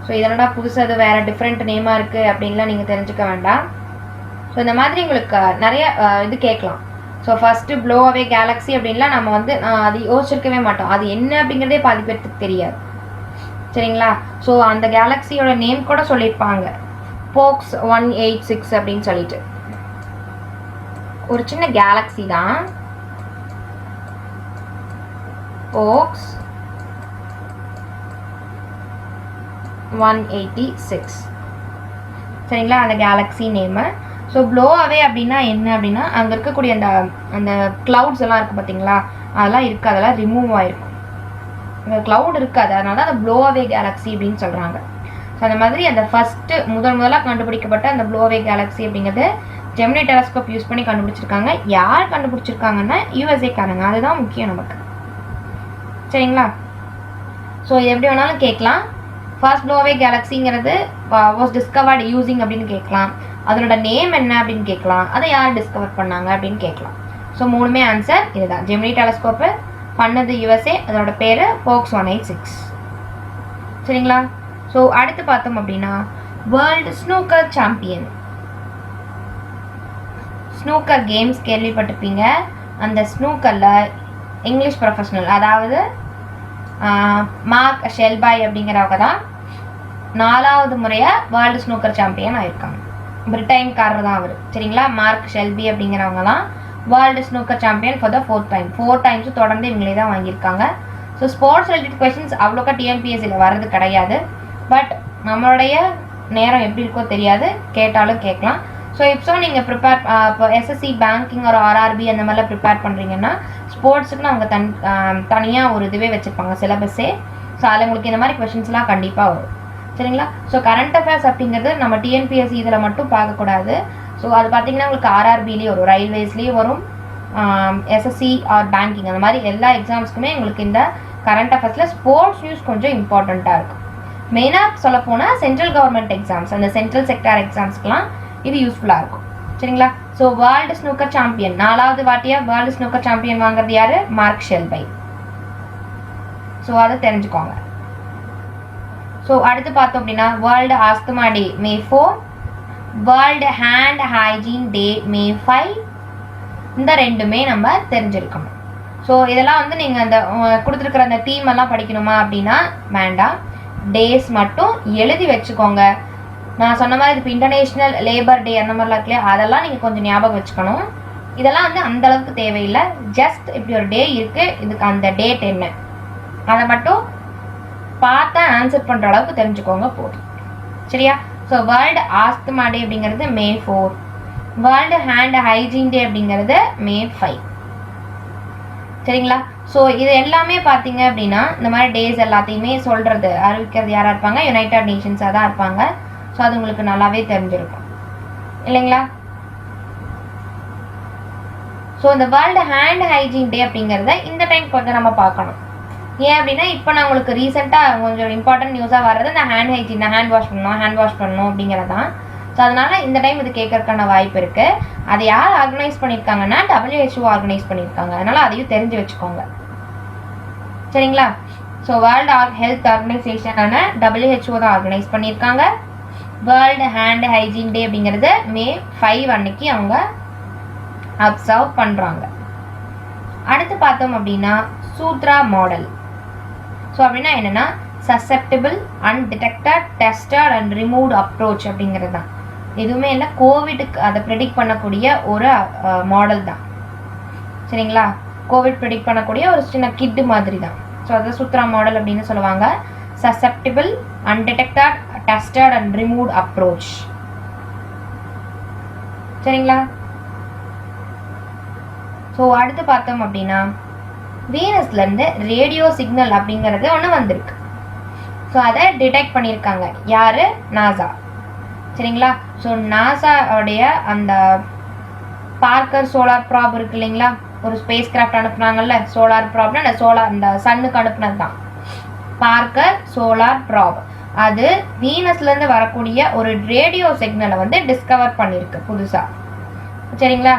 ஸோ இதனோட புதுசாக அது வேறு டிஃப்ரெண்ட் நேமாக இருக்குது அப்படின்லாம் நீங்கள் தெரிஞ்சுக்க வேண்டாம். ஸோ இந்த மாதிரி உங்களுக்கு நிறைய இது கேட்கலாம். ஸோ ஃபஸ்ட்டு ப்ளோ அவே கேலக்ஸி அப்படின்லாம் நம்ம வந்து அது யோசிச்சிருக்கவே மாட்டோம், அது என்ன அப்படிங்கிறதே பாதி பேருக்கு தெரியாது. சரிங்களா, ஸோ அந்த கேலக்ஸியோட நேம் கூட சொல்லியிருப்பாங்க, போக்ஸ் 186 அப்படின்னு சொல்லிட்டு. ஒரு சின்ன கேலக்ஸி தான் போக்ஸ் 186. சரிங்களா, அந்த கேலக்ஸி நேமு. ஸோ ப்ளோ அவே அப்படின்னா என்ன அப்படின்னா அங்கே இருக்கக்கூடிய அந்த அந்த க்ளவுட்ஸ் எல்லாம் இருக்குது பார்த்தீங்களா, அதெல்லாம் இருக்குது, அதெல்லாம் ரிமூவ் ஆகிருக்கும். அந்த க்ளவுட் இருக்காது, அதனால தான் அந்த ப்ளோ அவே கேலக்ஸி அப்படின்னு சொல்கிறாங்க. ஸோ அந்த மாதிரி அந்த ஃபஸ்ட்டு முதலாக கண்டுபிடிக்கப்பட்ட அந்த ப்ளோ அவே கேலக்ஸி அப்படிங்கிறது ஜெமினி டெலஸ்கோப் யூஸ் பண்ணி கண்டுபிடிச்சிருக்காங்க. யார் கண்டுபிடிச்சிருக்காங்கன்னா யூஎஸ்ஏக்காரங்க, அதுதான் முக்கியம் நமக்கு. சரிங்களா, ஸோ எப்படி வேணாலும் கேட்கலாம். ஃபர்ஸ்ட் ப்ளோ அவே கேலக்ஸிங்கிறது வாஸ் டிஸ்கவர்ட் யூசிங் அப்படின்னு கேட்கலாம், அதனோட நேம் என்ன அப்படின்னு கேட்கலாம், அதை யார் டிஸ்கவர் பண்ணாங்க அப்படின்னு கேட்கலாம். ஸோ மூணுமே ஆன்சர் இதுதான். ஜெமினி டெலஸ்கோப்பு பண்ணது யூஎஸ்ஏ, அதோட பேர் போக்ஸ் 186. சரிங்களா, ஸோ அடுத்து பார்த்தோம் அப்படின்னா world snooker champion. Snooker games கேள்விப்பட்டிருப்பீங்க. அந்த ஸ்னூக்கரில் இங்கிலீஷ் ப்ரொஃபஷனல், அதாவது மார்க் ஷெல்பாய் அப்படிங்கிறவங்க தான் 4வது முறையாக வேர்ல்டு ஸ்னூக்கர் சாம்பியன் ஆயிருக்காங்க. பிரிட்டன்காரர் தான் அவர். சரிங்களா, மார்க் ஷெல்பி அப்படிங்கிறவங்க தான் world snooker champion for the 4th time. 4 times தொடர்ந்து இவங்களே தான் வாங்கியிருக்காங்க. ஸோ ஸ்போர்ட்ஸ் ரிலேட்டட் கொஸ்டின்ஸ் அவ்வளோக்கா டிஎன்பிஎஸ்சியில் வர்றது கிடையாது. பட் நம்மளுடைய நேரம் எப்படி இருக்கோ தெரியாது, கேட்டாலும் கேட்கலாம். ஸோ இப்போ நீங்கள் ப்ரிப்பேர் இப்போ எஸ்எஸ்சி பேங்கிங் ஒரு ஆர்ஆர்பி அந்த மாதிரிலாம் ப்ரிப்பேர் பண்ணுறீங்கன்னா ஸ்போர்ட்ஸுக்குன்னு அவங்க தனியாக ஒரு இதுவே வச்சுருப்பாங்க, சிலபஸே. ஸோ அதில் உங்களுக்கு இந்த மாதிரி கொஷின்ஸ்லாம் கண்டிப்பாக வரும். சரிங்களா, ஸோ கரண்ட் அஃபேர்ஸ் அப்படிங்கிறது நம்ம டிஎன்பிஎஸ்சி இதில் மட்டும் பார்க்கக்கூடாது. ஸோ அது பார்த்தீங்கன்னா உங்களுக்கு ஆர்ஆர்பிலேயும் வரும், ரயில்வேஸ்லேயும் வரும், எஸ்எஸ்சி ஆர் பேங்கிங் அந்த மாதிரி எல்லா எக்ஸாம்ஸ்க்குமே உங்களுக்கு இந்த கரண்ட் அஃபேர்ஸில் ஸ்போர்ட்ஸ் நியூஸ் கொஞ்சம் இம்பார்ட்டண்ட்டாக இருக்கும். மெயினாக சொல்லப்போனால் சென்ட்ரல் கவர்மெண்ட் எக்ஸாம்ஸ், அந்த சென்ட்ரல் செக்டார் எக்ஸாம்ஸ்க்குலாம் இது யூஸ்ஃபுல்லாக இருக்கும். சரிங்களா, ஸோ வேர்ல்டு ஸ்னூக்கர் சாம்பியன் 4வது வாட்டியாக வேர்ல்டு ஸ்னூக்கர் சாம்பியன் வாங்குறது யார்? மார்க் ஷெல்பை. ஸோ அதை தெரிஞ்சுக்கோங்க. ஸோ அடுத்து பார்த்தோம் அப்படின்னா வேர்ல்டு ஆஸ்துமா டே May 4, வேர்ல்டு ஹேண்ட் ஹைஜீன் டே May 5. இந்த ரெண்டுமே நம்ம தெரிஞ்சிருக்கணும். ஸோ இதெல்லாம் வந்து நீங்கள் அந்த கொடுத்துருக்குற அந்த தீம் எல்லாம் படிக்கணுமா அப்படின்னா வேண்டாம், டேஸ் மட்டும் எழுதி வச்சுக்கோங்க. நான் சொன்ன மாதிரி இப்போ இன்டர்நேஷ்னல் லேபர் டே அந்த மாதிரிலாம் இருக்கு இல்லையா, அதெல்லாம் நீங்கள் கொஞ்சம் ஞாபகம் வச்சுக்கணும். இதெல்லாம் வந்து அந்தளவுக்கு தேவையில்லை, ஜஸ்ட் இப்படி ஒரு டே இருக்குது, இதுக்கு அந்த டேட் என்ன அதை மட்டும் பார்த்தா ஆன்சர் பண்ணுற அளவுக்கு தெரிஞ்சுக்கோங்க போதும். சரியா, ஸோ வேர்ல்டு ஆஸ்துமா டே அப்படிங்கிறது May 4, வேர்ல்டு ஹேண்ட் ஹைஜீன் டே அப்படிங்கிறது May 5. சரிங்களா, ஸோ இது எல்லாமே பார்த்தீங்க அப்படின்னா இந்த மாதிரி டேஸ் எல்லாத்தையுமே சொல்கிறது அறிவிக்கிறது யாராக இருப்பாங்க? யுனைடெட் நேஷன்ஸாக தான் இருப்பாங்க. ஸோ அது உங்களுக்கு நல்லாவே தெரிஞ்சிருக்கும் இல்லைங்களா. ஸோ ஸோ இந்த வேர்ல்டு ஹேண்ட் ஹைஜீன் டே அப்படிங்கிறத இந்த டைம் கொஞ்சம் நம்ம பார்க்கணும். ஏன் அப்படின்னா இப்போ நான் உங்களுக்கு ரீசெண்டாக கொஞ்சம் இம்பார்ட்டன்ட் நியூஸாக வர்றது இந்த ஹேண்ட் ஹைஜீன், ஹேண்ட் வாஷ் பண்ணணும் அப்படிங்கிறது தான். ஸோ அதனால் இந்த டைம் இது கேட்கறதுக்கான வாய்ப்பு இருக்குது. அதை யார் ஆர்கனைஸ் பண்ணியிருக்காங்கன்னா WHO ஆர்கனைஸ் பண்ணியிருக்காங்க. அதனால் அதையும் தெரிஞ்சு வச்சுக்கோங்க, சரிங்களா? ஸோ வேர்ல்டு ஹெல்த் ஆர்கனைசேஷனான WHO தான் ஆர்கனைஸ் பண்ணியிருக்காங்க. வேர்ல்டு ஹேண்ட் ஹைஜீன் டே அப்படிங்கிறது May 5 அன்னைக்கு அவங்க அப்சர்வ் பண்ணுறாங்க. அடுத்து பார்த்தோம் அப்படின்னா சூத்ரா மாடல். ஸோ அப்படின்னா என்னென்னா சசெப்டிபிள், undetected, tested and removed approach அப்படிங்கிறது தான். எதுவுமே இல்லை, கோவிடுக்கு அதை ப்ரெடிக்ட் பண்ணக்கூடிய ஒரு மாடல் தான், சரிங்களா? கோவிட் ப்ரெடிக்ட் பண்ணக்கூடிய ஒரு சின்ன கிட்டு மாதிரி தான். ஸோ அதை சூத்ரா மாடல் அப்படின்னு சொல்லுவாங்க. சசெப்டிபிள், undetected, tested and removed approach, சரிங்களா? ஸோ அடுத்து பார்த்தோம் அப்படின்னா வீனஸ்லேருந்து ரேடியோ சிக்னல் அப்படிங்கிறது ஒன்று வந்திருக்கு. ஸோ அதை டிடெக்ட் பண்ணியிருக்காங்க யார்? நாசா, சரிங்களா? ஸோ நாசாவுடைய அந்த பார்க்கர் சோலார் ப்ராப் இருக்கு இல்லைங்களா, ஒரு ஸ்பேஸ் கிராஃப்ட் அனுப்புனாங்கல்ல, சோலார் ப்ராப்னா அந்த சன்னுக்கு அனுப்புனது தான் பார்க்கர் சோலார் ப்ராப். அது வீனஸ்லேருந்து வரக்கூடிய ஒரு ரேடியோ சிக்னலை வந்து டிஸ்கவர் பண்ணியிருக்கு புதுசாக, சரிங்களா?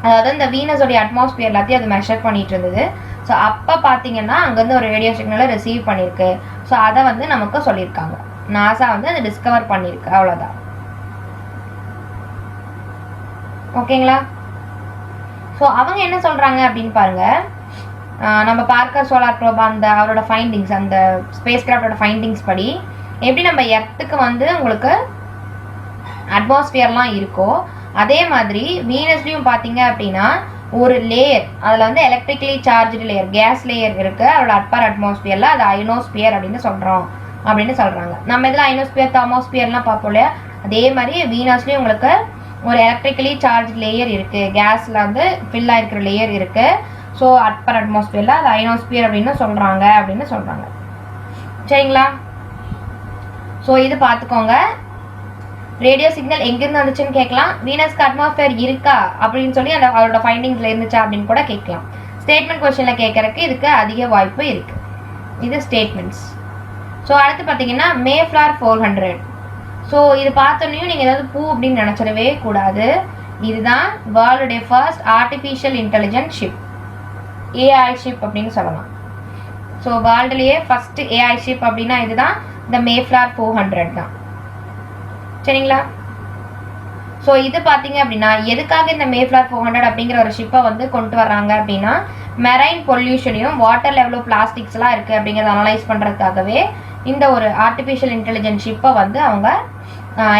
அதாவது இந்த வீனஸோடைய அட்மாஸ்பியர் எல்லாத்தையும் அது மெஷர் பண்ணிட்டு இருந்தது. ஸோ அப்போ பார்த்தீங்கன்னா அங்கேருந்து ஒரு ரேடியோ சிக்னலை ரிசீவ் பண்ணியிருக்கு. ஸோ அதை வந்து நமக்கு சொல்லியிருக்காங்க, நாசா வந்து அதை டிஸ்கவர் பண்ணியிருக்கு, அவ்வளோதான். ஓகேங்களா? ஸோ அவங்க என்ன சொல்கிறாங்க அப்படின்னு பாருங்க. நம்ம பார்க்கர் சோலார் ப்ரோப் அந்த அவரோட ஃபைண்டிங்ஸ், அந்த ஸ்பேஸ் கிராஃப்டோட ஃபைண்டிங்ஸ் படி எப்படி நம்ம எர்த்துக்கு வந்து உங்களுக்கு அட்மாஸ்பியர்லாம் இருக்கோ அதே மாதிரி வீனஸ்லையும் பார்த்தீங்க அப்படின்னா ஒரு லேயர், அதில் வந்து electrically charged layer, gas layer இருக்குது அதோட அப்பர் அட்மாஸ்பியரில். அது அயனோஸ்பியர் அப்படின்னு சொல்கிறாங்க. நம்ம இதில் அயனோஸ்பியர், தெர்மோஸ்பியர்லாம் பார்ப்போம் இல்லையா, அதே மாதிரி வீனஸ்லையும் உங்களுக்கு ஒரு எலக்ட்ரிக்கலி சார்ஜ் லேயர் இருக்குது, கேஸில் வந்து ஃபில் ஆகிருக்கிற லேயர் இருக்குது. ஸோ அப்பர் அட்மாஸ்பியரில் அது அயனோஸ்பியர் அப்படின்னு சொல்கிறாங்க, சரிங்களா? ஸோ இது பார்த்துக்கோங்க. ரேடியோ சிக்னல் எங்கேருந்து வந்துச்சுன்னு கேட்கலாம். வீனஸ்க்கு அட்மாஸ்பியர் இருக்கா அப்படின்னு சொல்லி அவரோட ஃபைண்டிங்ஸில் இருந்துச்சா அப்படின்னு கூட கேட்கலாம். ஸ்டேட்மெண்ட் கொஸ்டினில் கேட்கறதுக்கு இதுக்கு அதிக வாய்ப்பு இருக்குது. இது ஸ்டேட்மெண்ட்ஸ். ஸோ அடுத்து பார்த்தீங்கன்னா மேஃப்ளவர் 400. ஸோ இது பார்த்தோன்னையும் நீங்கள் ஏதாவது பூ அப்படின்னு நினச்சிடவே கூடாது. இதுதான் வேர்ல்டுடைய first artificial intelligent ship, AI ship அப்படின்னு சொல்லலாம். ஸோ வேர்ல்டுலேயே ஃபஸ்ட்டு AI ஷிப் அப்படின்னா இதுதான், இந்த மேஃப்ளவர் 400 தான், சரிங்களா? ஸோ இது பார்த்தீங்க அப்படின்னா எதுக்காக இந்த மேஃப்ளவர் 400 அப்படிங்கிற ஒரு ஷிப்பை வந்து கொண்டு வர்றாங்க அப்படின்னா மெரைன் பொல்யூஷனையும் வாட்டர் லெவலோ பிளாஸ்டிக்ஸ்லாம் இருக்குது அப்படிங்கிறத அனலைஸ் பண்ணுறதுக்காகவே இந்த ஒரு ஆர்டிஃபிஷியல் இன்டெலிஜென்ட் ஷிப்பை வந்து அவங்க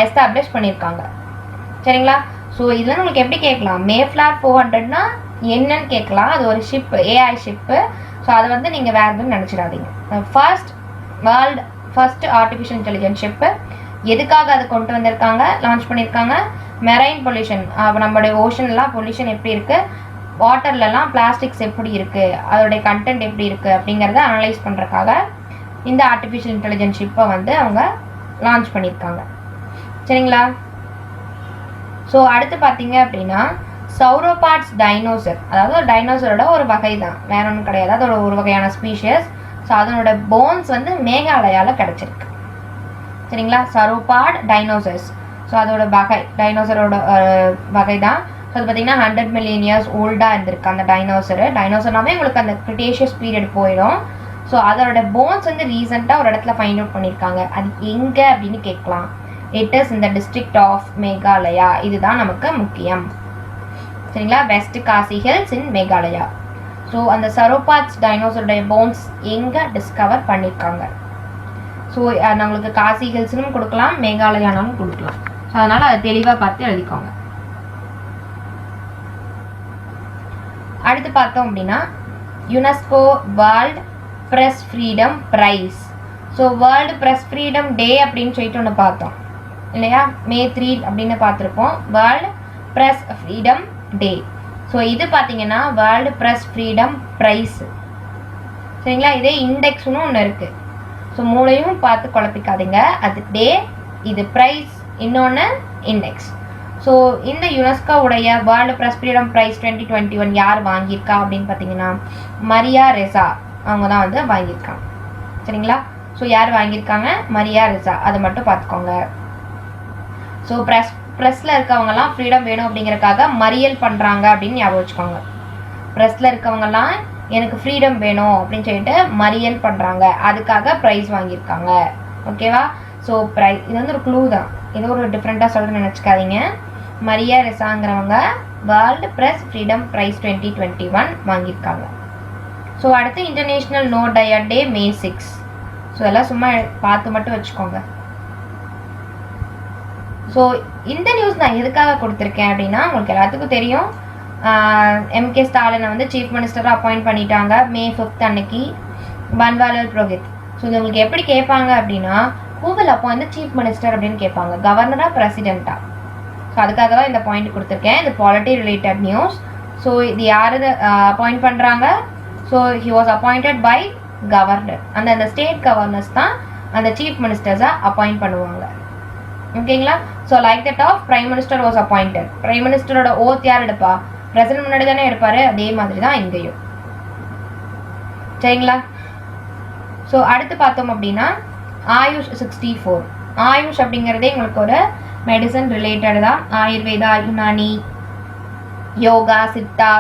எஸ்டாப்ளிஷ் பண்ணியிருக்காங்க, சரிங்களா? ஸோ இதில் உங்களுக்கு எப்படி கேட்கலாம், மேஃப்ளவர் 400னா என்னன்னு கேட்கலாம். அது ஒரு ஷிப்பு, AI ஷிப்பு. ஸோ அதை வந்து நீங்கள் வேறு எதுவும் நினச்சிடாதீங்க. First artificial intelligent ship. எதுக்காக அதை கொண்டு வந்திருக்காங்க, லான்ச் பண்ணியிருக்காங்க? மெரைன் பொல்யூஷன், நம்மளுடைய ஓஷன்லாம் பொல்யூஷன் எப்படி இருக்குது, வாட்டர்லலாம் பிளாஸ்டிக்ஸ் எப்படி இருக்குது, அதோடைய கண்டென்ட் எப்படி இருக்குது அப்படிங்கிறத அனலைஸ் பண்ணுறதுக்காக இந்த ஆர்டிஃபிஷியல் இன்டெலிஜென்ஸ் ஷிப்பை வந்து அவங்க லான்ச் பண்ணியிருக்காங்க, சரிங்களா? ஸோ அடுத்து பார்த்தீங்க அப்படின்னா சௌரோபாட்ஸ் டைனோசர், அதாவது ஒரு டைனோசரோட ஒரு வகை தான், வேற ஒன்றும் கிடையாது, அதோட ஒரு வகையான ஸ்பீஷியஸ். ஸோ அதனோட போன்ஸ் வந்து மேகாலயாவில் கிடச்சிருக்கு, சரிங்களா? சரோபாட் டைனோசர்ஸ். ஸோ அதோட வகை, டைனோசரோட வகை தான். ஸோ அது பார்த்தீங்கன்னா 100 மில்லியன் இயர்ஸ் ஓல்டாக இருந்திருக்கு அந்த டைனோசர்னாவே உங்களுக்கு அந்த கிரிட்டேஷியஸ் பீரியட் போயிடும். ஸோ அதோட போன்ஸ் வந்து ரீசெண்டாக ஒரு இடத்துல ஃபைண்ட் அவுட் பண்ணியிருக்காங்க. அது எங்கே அப்படின்னு கேட்கலாம். இட் இஸ் இந்த டிஸ்ட்ரிக்ட் ஆஃப் மேகாலயா. இதுதான் நமக்கு முக்கியம், சரிங்களா? வெஸ்ட் காசி ஹில்ஸ் இன் மேகாலயா. ஸோ அந்த சரோபாட்ஸ் டைனோசருடைய போன்ஸ் எங்கே டிஸ்கவர் பண்ணியிருக்காங்க. ஸோ நம்மளுக்கு காசி ஹில்ஸ்னும் கொடுக்கலாம், மேகாலயானாலும் கொடுக்கலாம். ஸோ அதனால் அதை தெளிவாக பார்த்து எழுதிக்கோங்க. அடுத்து பார்த்தோம் அப்படின்னா UNESCO world press freedom price. So world press freedom டே அப்படின்னு சொல்லிட்டு ஒன்று பார்த்தோம் இல்லையா, May 3 அப்படின்னு பார்த்துருப்போம், வேர்ல்டு ப்ரெஸ் ஃப்ரீடம் டே. ஸோ இது பார்த்தீங்கன்னா வேர்ல்டு ப்ரெஸ் ஃப்ரீடம் ப்ரைஸ், சரிங்களா? இதே இண்டெக்ஸ்னு ஒன்று இருக்குது. ஸோ மூளையும் பார்த்து குழப்பிக்காதீங்க. அது டே, இது ப்ரைஸ், இன்னொன்று இண்டெக்ஸ். ஸோ இந்த யுனெஸ்கோ உடைய வேர்ல்டு ப்ரெஸ் ஃப்ரீடம் ப்ரைஸ் 2021 யார் வாங்கியிருக்கா அப்படின்னு பார்த்தீங்கன்னா மரியா ரெசா அவங்க தான் வந்து வாங்கியிருக்காங்க. சரிங்களா? ஸோ யார் வாங்கியிருக்காங்க? மரியா ரெசா. அதை மட்டும் பார்த்துக்கோங்க. ஸோ ப்ரெஸ்ஸில் இருக்கவங்கலாம் ஃப்ரீடம் வேணும் அப்படிங்கிறதுக்காக மறியல் பண்ணுறாங்க அப்படின்னு ஞாபகம் வச்சுக்கோங்க. ப்ரெஸ்ஸில் இருக்கவங்கலாம் எனக்கு ஃப்ரீடம் வேணும் அப்படின்னு சொல்லிட்டு மறியல் பண்ணுறாங்க, அதுக்காக ப்ரைஸ் வாங்கியிருக்காங்க. ஓகேவா? ஸோ இது வந்து ஒரு க்ளூ தான், ஏதோ ஒரு டிஃப்ரெண்ட்டாக சொல்கிறேன்னு நினச்சிக்காதீங்க. மரியா ரெசாங்கிறவங்க வேர்ல்டு ப்ரெஸ் ஃப்ரீடம் ப்ரைஸ் 2021 வாங்கியிருக்காங்க. ஸோ அடுத்து international no diet day May 6. So இதெல்லாம் சும்மா பார்த்து மட்டும் வச்சுக்கோங்க. ஸோ இந்த நியூஸ் நான் எதுக்காக கொடுத்துருக்கேன் அப்படின்னா, உங்களுக்கு எல்லாத்துக்கும் தெரியும் MK ஸ்டாலினை வந்து சீஃப் மினிஸ்டராக அப்பாயிண்ட் பண்ணிட்டாங்க May 5 அன்னைக்கு, பன்வாரிலால் புரோஹித். ஸோ இது உங்களுக்கு எப்படி கேட்பாங்க அப்படின்னா, who will appoint the chief minister அப்படின்னு கேட்பாங்க, கவர்னரா பிரசிடென்ட்டா. ஸோ அதுக்காக தான் இந்த பாயிண்ட் கொடுத்துருக்கேன். இது பாலிட்டி ரிலேட்டட் நியூஸ். ஸோ இது யார் அப்பாயிண்ட் பண்ணுறாங்க? So he was appointed by governor. அந்த ஸ்டேட் கவர்னர்ஸ் தான் அந்த சீஃப் மினிஸ்டர்ஸை அப்பாயிண்ட் பண்ணுவாங்க. ஓகேங்களா? So like that of prime minister was appointed. Prime மினிஸ்டரோட ஓத் யார் எடுப்பா? பிரசிடென்ட் முன்னாடி தானே எடுப்பாரு. அதே மாதிரி தான் இங்கேயும். சரிங்களா? ஸோ அடுத்து பார்த்தோம் அப்படின்னா ஆயுஷ் 64. ஆயுஷ் அப்படிங்கிறதே உங்களுக்கு ஒரு மெடிசன் ரிலேட்டட் தான். ஆயுர்வேதா, யுனானி, யோகா, சித்தா,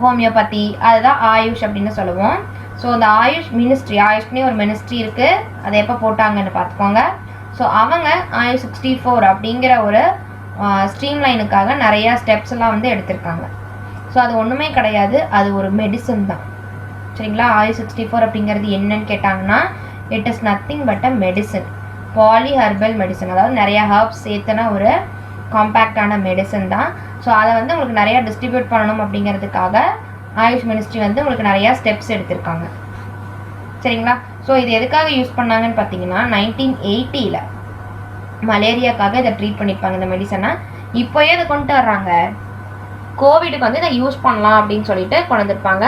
ஹோமியோபதி, அதுதான் ஆயுஷ் அப்படின்னு சொல்லுவோம். ஸோ அந்த ஆயுஷ் மினிஸ்ட்ரி, ஆயுஷ்னே ஒரு மினிஸ்ட்ரி இருக்குது, அதை எப்போ போட்டாங்கன்னு பார்த்துக்கோங்க. ஸோ அவங்க ஆயுஷ் 64 அப்படிங்கிற ஒரு ஸ்ட்ரீம்லைனுக்காக நிறையா ஸ்டெப்ஸ் எல்லாம் வந்து எடுத்திருக்காங்க. ஸோ அது ஒன்றுமே கிடையாது, அது ஒரு மெடிசன் தான். சரிங்களா? ஆயுஷ் 64 அப்படிங்கிறது என்னன்னு கேட்டாங்கன்னா, it is nothing but a medicine, poly herbal medicine. அதாவது நிறையா ஹர்ப்ஸ் சேர்த்துன ஒரு காம்பேக்டான மெடிசன் தான். ஸோ அதை வந்து உங்களுக்கு நிறையா டிஸ்ட்ரிபியூட் பண்ணணும் அப்படிங்கிறதுக்காக ஆயுஷ் மினிஸ்ட்ரி வந்து உங்களுக்கு நிறையா ஸ்டெப்ஸ் எடுத்திருக்காங்க. சரிங்களா? ஸோ இது எதுக்காக யூஸ் பண்ணாங்கன்னு பார்த்தீங்கன்னா, 1980 மலேரியாக்காக இதை ட்ரீட் பண்ணியிருப்பாங்க இந்த மெடிசனை. இப்போயே இதை கொண்டு வர்றாங்க, கோவிடுக்கு வந்து இதை யூஸ் பண்ணலாம் அப்படின்னு சொல்லிட்டு கொண்டு வந்திருப்பாங்க.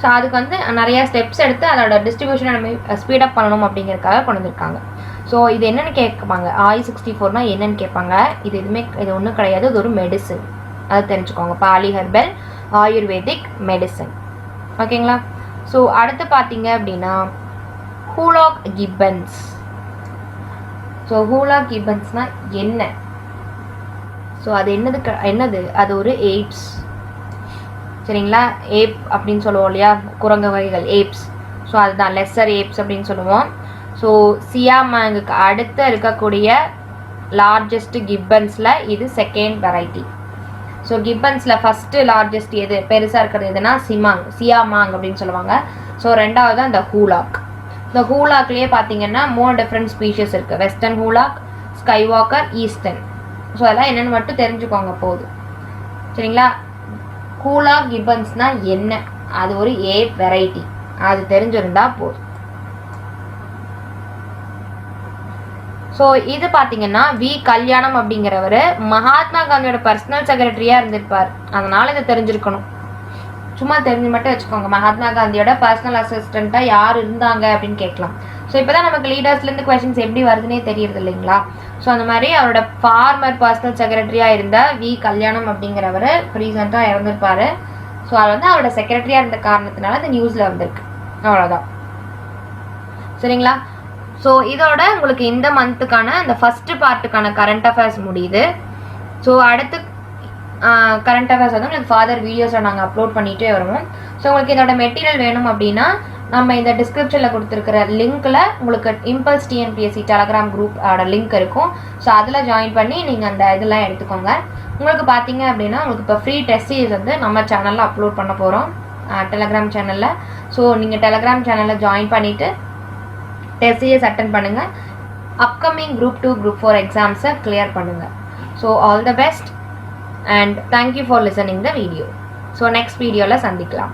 ஸோ அதுக்கு வந்து நிறையா ஸ்டெப்ஸ் எடுத்து அதோட டிஸ்ட்ரிபியூஷனை ஸ்பீடப் பண்ணணும் அப்படிங்கிறதுக்காக கொண்டு வந்திருக்காங்க. ஸோ இது என்னென்னு கேட்பாங்க, ஆயுஷ் 64 என்னென்னு கேட்பாங்க. இது ஒன்றும் கிடையாது, இது ஒரு மெடிசன், அதை தெரிஞ்சுக்கோங்க. Poly herbal ayurvedic medicine. ஓகேங்களா? ஸோ அடுத்து பார்த்தீங்க அப்படின்னா ஹூலாக் கிப்பன்ஸ். ஸோ ஹூலாக் கிப்பன்ஸ்னால் என்ன? ஸோ அது என்னது? அது ஒரு ஏப்ஸ். சரிங்களா? ஏப் அப்படின்னு சொல்லுவோம் இல்லையா, குரங்கு வகைகள், ஏப்ஸ். ஸோ அதுதான் லெஸ்ஸர் ஏப்ஸ் அப்படின்னு சொல்லுவோம். ஸோ சியாமாங்குக்கு அடுத்து இருக்கக்கூடிய லார்ஜஸ்ட் கிப்பன்ஸில் இது செகண்ட் வெரைட்டி. ஸோ கிப்பன்ஸில் ஃபஸ்ட்டு லார்ஜஸ்ட் எது, பெருசாக இருக்கிறது எதுனா சியாமாங் அப்படின்னு சொல்லுவாங்க. ஸோ ரெண்டாவது அந்த ஹூலாக். இந்த ஹூலாக்லேயே பார்த்தீங்கன்னா 3 டிஃப்ரெண்ட் ஸ்பீஷஸ் இருக்குது. Western hoolock, skywalker, eastern. So அதெல்லாம் என்னென்னு மட்டும் தெரிஞ்சுக்கோங்க போதும். சரிங்களா? ஹூலாக் கிப்பன்ஸ்னால் என்ன? அது ஒரு ஏப் வெரைட்டி, அது தெரிஞ்சிருந்தா போதும். ஸோ இது பார்த்தீங்கன்னா வி கல்யாணம் அப்படிங்கிறவர் மகாத்மா காந்தியோட பர்சனல் செக்ரட்டரியாக இருந்திருப்பார், அதனால் இதை தெரிஞ்சிருக்கணும். சும்மா தெரிஞ்சு மட்டும் வச்சுக்கோங்க. மகாத்மா காந்தியோட பர்சனல் அசிஸ்டண்ட்டாக யார் இருந்தாங்க அப்படின்னு கேட்கலாம். ஸோ இப்போ தான் நமக்கு லீடர்ஸ்லேருந்து கொஸ்டின்ஸ் எப்படி வருதுன்னே தெரியுது இல்லைங்களா? ஸோ அந்த மாதிரி அவரோட ஃபார்மர் பர்சனல் செக்ரட்டரியாக இருந்த வி கல்யாணம் அப்படிங்கிறவர் ரீசெண்டாக இறந்துருப்பார். ஸோ அது வந்து அவரோட செக்ரட்டரியாக இருந்த காரணத்தினால இந்த நியூஸில் வந்திருக்கு, அவ்வளோதான். சரிங்களா? ஸோ இதோட உங்களுக்கு இந்த மந்த்துக்கான அந்த ஃபஸ்ட்டு பார்ட்டுக்கான கரண்ட் அஃபேர்ஸ் முடியுது. ஸோ அடுத்து கரண்ட் அஃபேர்ஸ் வந்து உங்களுக்கு ஃபாதர் வீடியோஸை நாங்கள் அப்லோட் பண்ணிகிட்டே வருவோம். ஸோ உங்களுக்கு இதோட மெட்டீரியல் வேணும் அப்படின்னா நம்ம இந்த டிஸ்கிரிப்ஷனில் கொடுத்துருக்கிற லிங்க்கில் உங்களுக்கு இம்பல்ஸ் டிஎன்பிஎஸ்சி டெலகிராம் குரூப்போட லிங்க் இருக்கும். ஸோ அதில் ஜாயின் பண்ணி நீங்கள் அந்த இதெல்லாம் எடுத்துக்கோங்க. உங்களுக்கு பார்த்தீங்க அப்படின்னா உங்களுக்கு இப்போ ஃப்ரீ டெஸ்ட் சீரிஸ் வந்து நம்ம சேனலில் அப்லோட் பண்ண போகிறோம், டெலகிராம் சேனலில். ஸோ நீங்கள் டெலகிராம் சேனலில் ஜாயின் பண்ணிவிட்டு டெஸ்ட் சீரிஸ் அட்டன் பண்ணுங்கள். அப்கமிங் குரூப் 2 குரூப் 4 எக்ஸாம்ஸை கிளியர் பண்ணுங்கள். So all the best and thank you for listening the video. So next video la sandikalam.